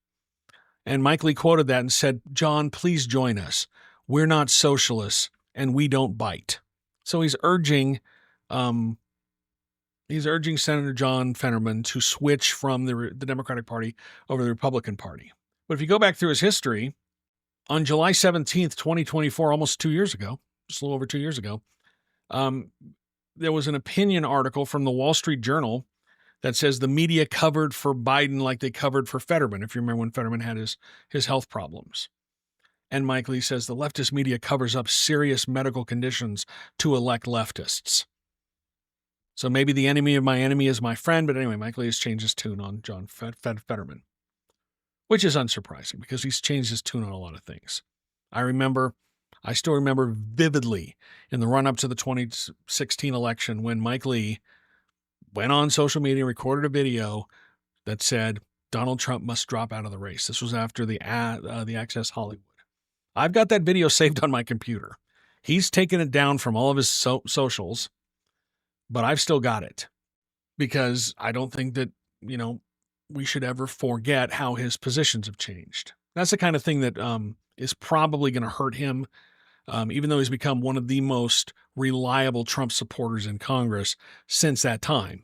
And Mike Lee quoted that and said, John, please join us. We're not socialists and we don't bite. So he's urging Senator John Fetterman to switch from the Democratic Party over to the Republican Party. But if you go back through his history, on July 17th, 2024, almost 2 years ago, just a little over 2 years ago, there was an opinion article from the Wall Street Journal that says the media covered for Biden like they covered for Fetterman, if you remember when Fetterman had his health problems. And Mike Lee says the leftist media covers up serious medical conditions to elect leftists. So maybe the enemy of my enemy is my friend, but anyway, Mike Lee has changed his tune on John Fetterman, which is unsurprising because he's changed his tune on a lot of things. I still remember vividly in the run-up to the 2016 election when Mike Lee went on social media and recorded a video that said Donald Trump must drop out of the race. This was after the Access Hollywood. I've got that video saved on my computer. He's taken it down from all of his socials, but I've still got it because I don't think that, we should ever forget how his positions have changed. That's the kind of thing that is probably going to hurt him. Even though he's become one of the most reliable Trump supporters in Congress since that time.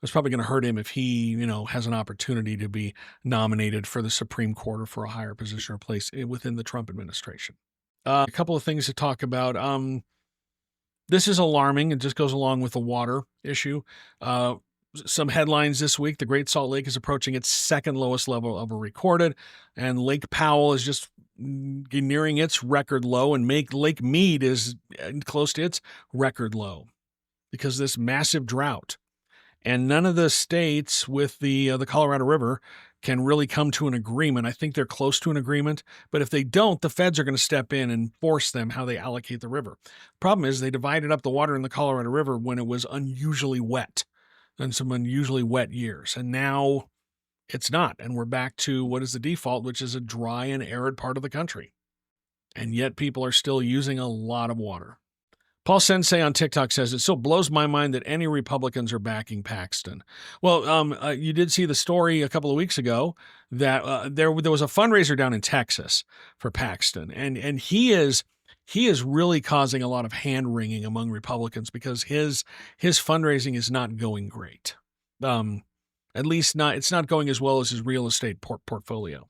It's probably going to hurt him if he, has an opportunity to be nominated for the Supreme Court or for a higher position or place within the Trump administration. A couple of things to talk about. This is alarming. It just goes along with the water issue. Some headlines this week. The Great Salt Lake is approaching its second lowest level ever recorded, and Lake Powell is just nearing its record low, and Lake Mead is close to its record low because of this massive drought. And none of the states with the Colorado River can really come to an agreement. I think they're close to an agreement, but if they don't, the feds are going to step in and force them how they allocate the river. Problem is they divided up the water in the Colorado River when it was unusually wet and some unusually wet years. And now It's not. And we're back to what is the default, which is a dry and arid part of the country. And yet people are still using a lot of water. Paul Sensei on TikTok says, it still blows my mind that any Republicans are backing Paxton. Well, you did see the story a couple of weeks ago that there was a fundraiser down in Texas for Paxton. And he is really causing a lot of hand-wringing among Republicans because his fundraising is not going great. At least it's not going as well as his real estate portfolio.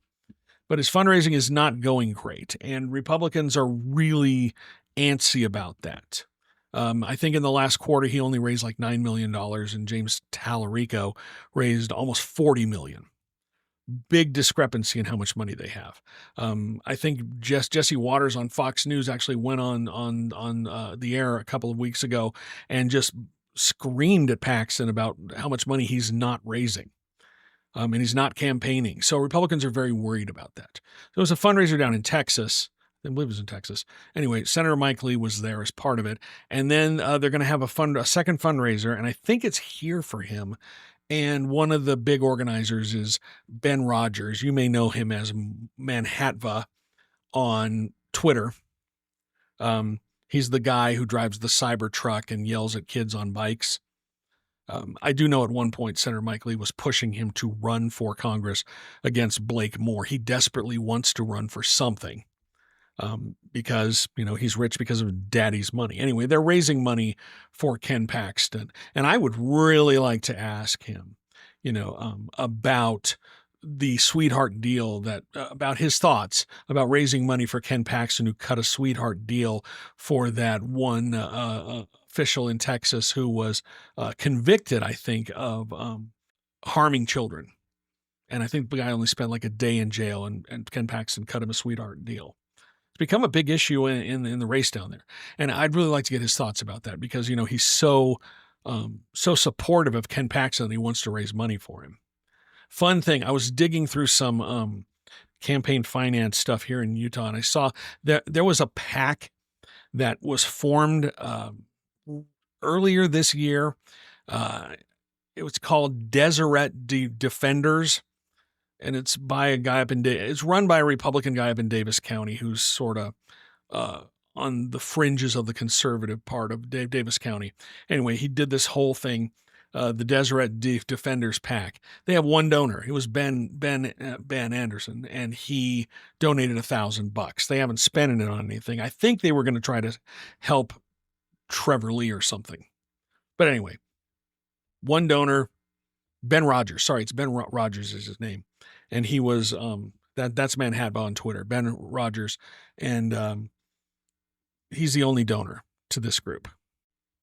But his fundraising is not going great, and Republicans are really antsy about that. I think in the last quarter, he only raised like $9 million, and James Tallarico raised almost $40 million. Big discrepancy in how much money they have. I think Jesse Waters on Fox News actually went on the air a couple of weeks ago and just screamed at Paxton about how much money he's not raising. And he's not campaigning. So Republicans are very worried about that. There was a fundraiser down in Texas. I believe it was in Texas. Anyway, Senator Mike Lee was there as part of it. And then they're going to have a second fundraiser, and I think it's here for him. And one of the big organizers is Ben Rogers. You may know him as Manhatva on Twitter. He's the guy who drives the Cybertruck and yells at kids on bikes. I do know at one point Senator Mike Lee was pushing him to run for Congress against Blake Moore. He desperately wants to run for something because, he's rich because of daddy's money. Anyway, they're raising money for Ken Paxton. And I would really like to ask him, about the sweetheart deal about his thoughts about raising money for Ken Paxton, who cut a sweetheart deal for that one official in Texas who was convicted, I think, of harming children. And I think the guy only spent like a day in jail, and Ken Paxton cut him a sweetheart deal. It's become a big issue in the race down there. And I'd really like to get his thoughts about that because, he's so supportive of Ken Paxton that he wants to raise money for him. Fun thing, I was digging through some campaign finance stuff here in Utah, and I saw that there was a PAC that was formed earlier this year. It was called Deseret Defenders, and it's by a guy it's run by a Republican guy up in Davis County who's sort of on the fringes of the conservative part of Davis County. Anyway, he did this whole thing. The Deseret Defenders PAC. They have one donor. It was Ben Anderson, and he donated $1,000. They haven't spent it on anything. I think they were going to try to help Trevor Lee or something. But anyway, one donor, Ben Rogers. Sorry, it's Ben Rogers is his name, and he was that's Manhattan on Twitter. Ben Rogers, and he's the only donor to this group.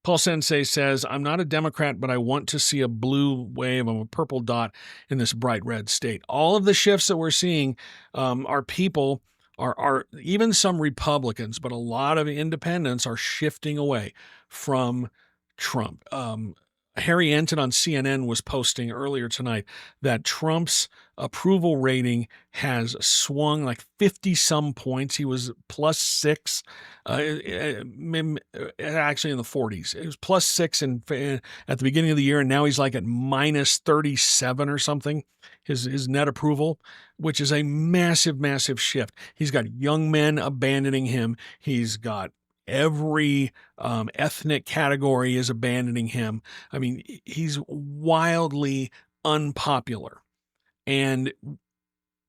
Paul Sensei says, I'm not a Democrat, but I want to see a blue wave of a purple dot in this bright red state. All of the shifts that we're seeing are people, are even some Republicans, but a lot of independents are shifting away from Trump. Harry Enton on CNN was posting earlier tonight that Trump's approval rating has swung like 50 some points. He was +6, actually in the 40s. It was +6 at the beginning of the year, and now he's like at -37 or something. His net approval, which is a massive, massive shift. He's got young men abandoning him. He's got every ethnic category is abandoning him. I mean, he's wildly unpopular. And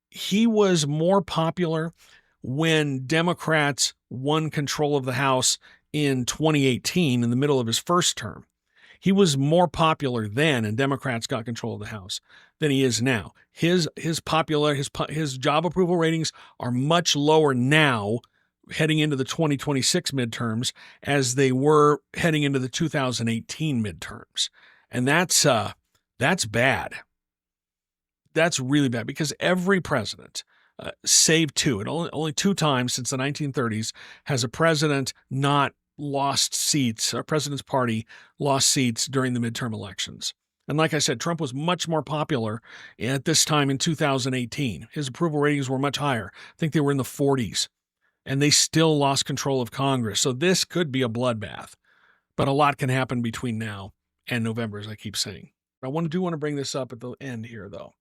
he was more popular when Democrats won control of the House in 2018, in the middle of his first term. He was more popular then, and Democrats got control of the House, than he is now. His job approval ratings are much lower now, heading into the 2026 midterms, as they were heading into the 2018 midterms. And that's bad. That's really bad, because every president, save two, and only 2 times since the 1930s has a president not lost seats, a president's party lost seats during the midterm elections. And like I said, Trump was much more popular at this time in 2018. His approval ratings were much higher. I think they were in the 40s. And they still lost control of Congress. So this could be a bloodbath. But a lot can happen between now and November, as I keep saying. I want to bring this up at the end here, though.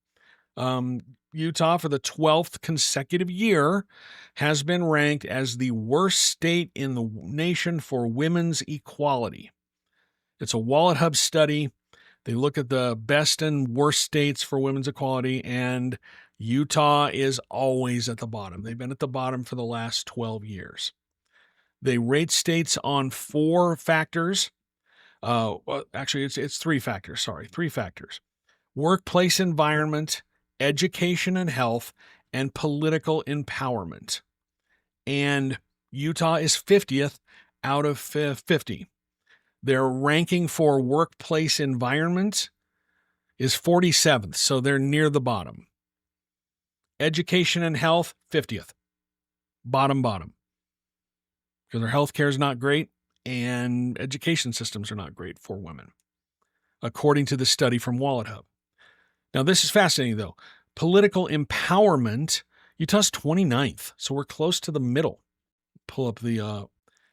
Utah, for the 12th consecutive year, has been ranked as the worst state in the nation for women's equality. It's a Wallet Hub study. They look at the best and worst states for women's equality, and Utah is always at the bottom. They've been at the bottom for the last 12 years. They rate states on 4 factors. Actually, it's 3 factors. Sorry, 3 factors: workplace environment, education and health, and political empowerment. And Utah is 50th out of 50. Their ranking for workplace environment is 47th, so they're near the bottom. Education and health, 50th. Bottom. Because their health care is not great, and education systems are not great for women, according to the study from Wallet Hub. Now, this is fascinating, though. Political empowerment, Utah's 29th, so we're close to the middle. Pull up the,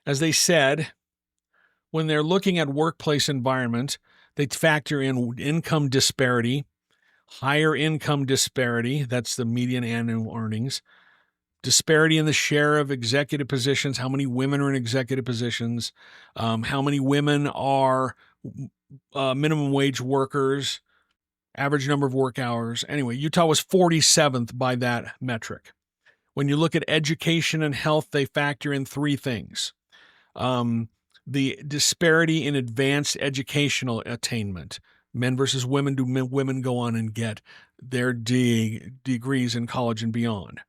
as they said, when they're looking at workplace environment, they factor in income disparity, higher income disparity, that's the median annual earnings, disparity in the share of executive positions, how many women are in executive positions, how many women are minimum wage workers, average number of work hours. Anyway, Utah was 47th by that metric. When you look at education and health, they factor in 3 things. The disparity in advanced educational attainment. Men versus women. Do women go on and get their degrees in college and beyond?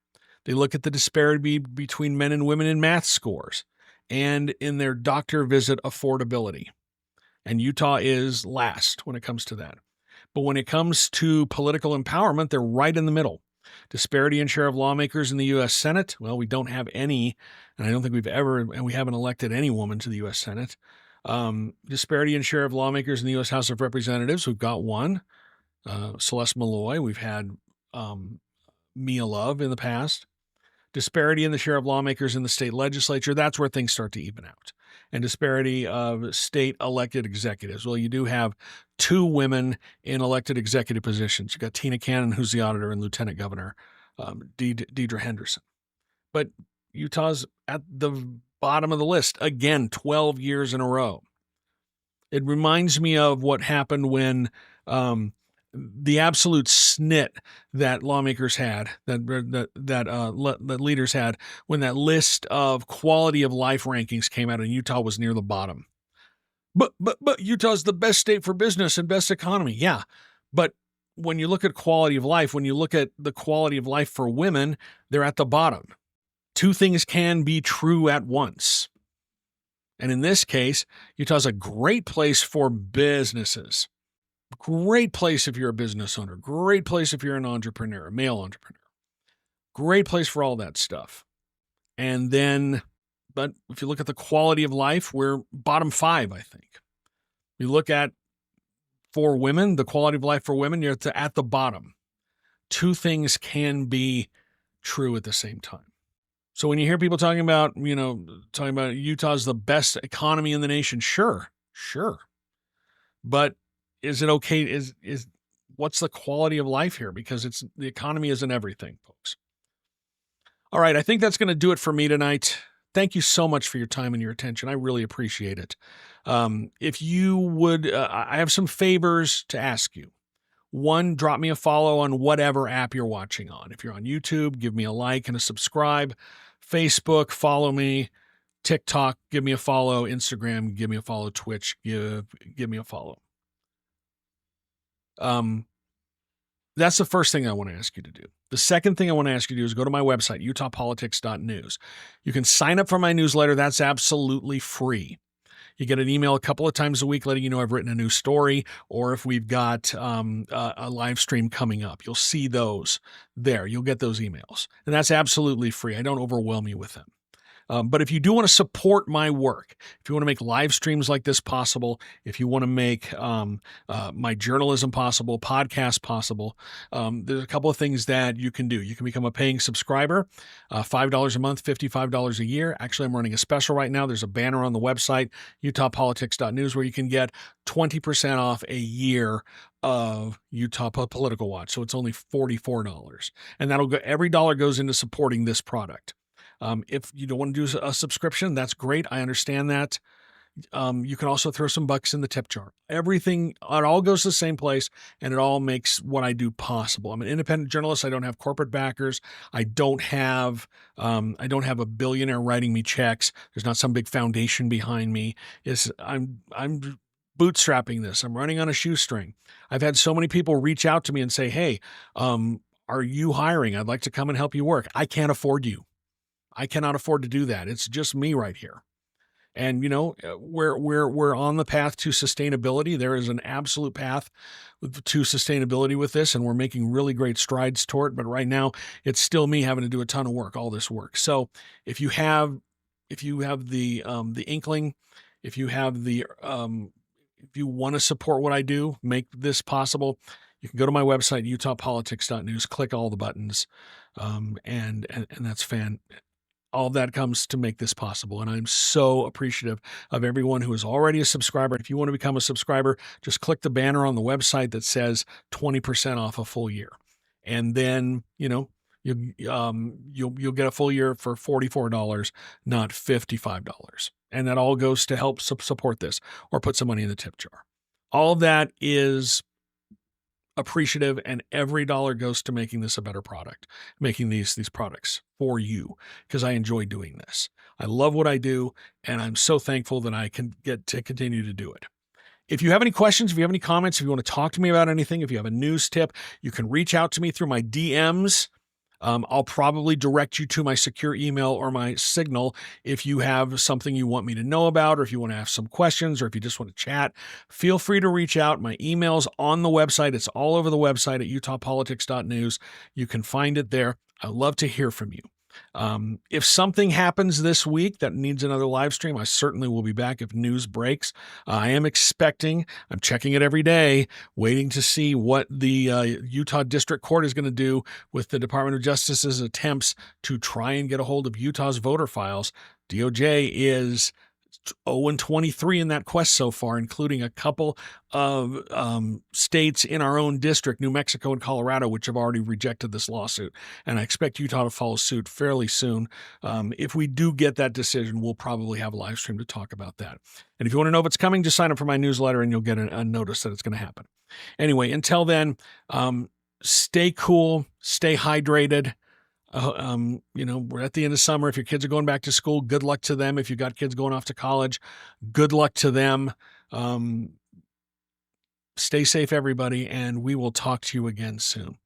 They look at the disparity between men and women in math scores and in their doctor visit affordability. And Utah is last when it comes to that. But when it comes to political empowerment, they're right in the middle. Disparity in share of lawmakers in the U.S. Senate. Well, we don't have any, and I don't think we haven't elected any woman to the U.S. Senate. Disparity in share of lawmakers in the U.S. House of Representatives. We've got one, Celeste Malloy. We've had Mia Love in the past. Disparity in the share of lawmakers in the state legislature. That's where things start to even out. And disparity of state elected executives. Well, you do have 2 women in elected executive positions. You've got Tina Cannon, who's the auditor, and Lieutenant Governor Deidre Henderson. But Utah's at the bottom of the list, again, 12 years in a row. It reminds me of what happened when the absolute snit that lawmakers had, that leaders had, when that list of quality of life rankings came out and Utah was near the bottom. But Utah's the best state for business and best economy. Yeah, but when you look at quality of life, when you look at the quality of life for women, they're at the bottom. 2 things can be true at once. And in this case, Utah's a great place for businesses. Great place if you're a business owner. Great place if you're an entrepreneur, a male entrepreneur. Great place for all that stuff. And then, but if you look at the quality of life, we're bottom 5, I think. You look at, for women, the quality of life for women, you're at the bottom. 2 things can be true at the same time. So when you hear people talking about Utah's the best economy in the nation, sure. But is it okay? Is what's the quality of life here? Because the economy isn't everything, folks. All right, I think that's going to do it for me tonight. Thank you so much for your time and your attention. I really appreciate it. If you would, I have some favors to ask you. 1, drop me a follow on whatever app you're watching on. If you're on YouTube, give me a like and a subscribe. Facebook, follow me. TikTok, give me a follow. Instagram, give me a follow. Twitch, give me a follow. That's the first thing I want to ask you to do. The second thing I want to ask you to do is go to my website, utahpolitics.news. You can sign up for my newsletter. That's absolutely free. You get an email a couple of times a week letting you know I've written a new story, or if we've got a live stream coming up. You'll see those there. You'll get those emails. And that's absolutely free. I don't overwhelm you with them. But if you do want to support my work, if you want to make live streams like this possible, if you want to make my journalism possible, podcast possible, there's a couple of things that you can do. You can become a paying subscriber, $5 a month, $55 a year. Actually, I'm running a special right now. There's a banner on the website, utahpolitics.news, where you can get 20% off a year of Utah Political Watch. So it's only $44. And that'll go, every dollar goes into supporting this product. If you don't want to do a subscription, that's great. I understand that. You can also throw some bucks in the tip jar. Everything, it all goes to the same place, and it all makes what I do possible. I'm an independent journalist. I don't have corporate backers. I don't have a billionaire writing me checks. There's not some big foundation behind me. I'm bootstrapping this. I'm running on a shoestring. I've had so many people reach out to me and say, "Hey, are you hiring? I'd like to come and help you work." I can't afford you. I cannot afford to do that. It's just me right here. And, you know, we're on the path to sustainability. There is an absolute path to sustainability with this, and we're making really great strides toward it. But right now, it's still me having to do a ton of work, all this work. So if you have the inkling, if you want to support what I do, make this possible, you can go to my website, utahpolitics.news, click all the buttons, and that's all of that comes to make this possible. And I'm so appreciative of everyone who is already a subscriber. If you want to become a subscriber, just click the banner on the website that says 20% off a full year. And then, you know, you'll get a full year for $44, not $55. And that all goes to help support this or put some money in the tip jar. All of that is appreciative, and every dollar goes to making this a better product, making these products for you, because I enjoy doing this. I love what I do, and I'm so thankful that I can get to continue to do it. If you have any questions, if you have any comments, if you want to talk to me about anything, if you have a news tip, you can reach out to me through my DMs. I'll probably direct you to my secure email or my Signal if you have something you want me to know about, or if you want to ask some questions, or if you just want to chat. Feel free to reach out. My email's on the website. It's all over the website at utahpolitics.news. You can find it there. I'd love to hear from you. If something happens this week that needs another live stream, I certainly will be back if news breaks. I'm checking it every day, waiting to see what the Utah District Court is going to do with the Department of Justice's attempts to try and get a hold of Utah's voter files. DOJ is 0-23 in that quest so far, including a couple of states in our own district, New Mexico and Colorado, which have already rejected this lawsuit. And I expect Utah to follow suit fairly soon. If we do get that decision, we'll probably have a live stream to talk about that. And if you want to know if it's coming, just sign up for my newsletter and you'll get a notice that it's going to happen. Anyway, until then, stay cool, stay hydrated. You know, we're at the end of summer. If your kids are going back to school, good luck to them. If you've got kids going off to college, good luck to them. Stay safe, everybody, and we will talk to you again soon.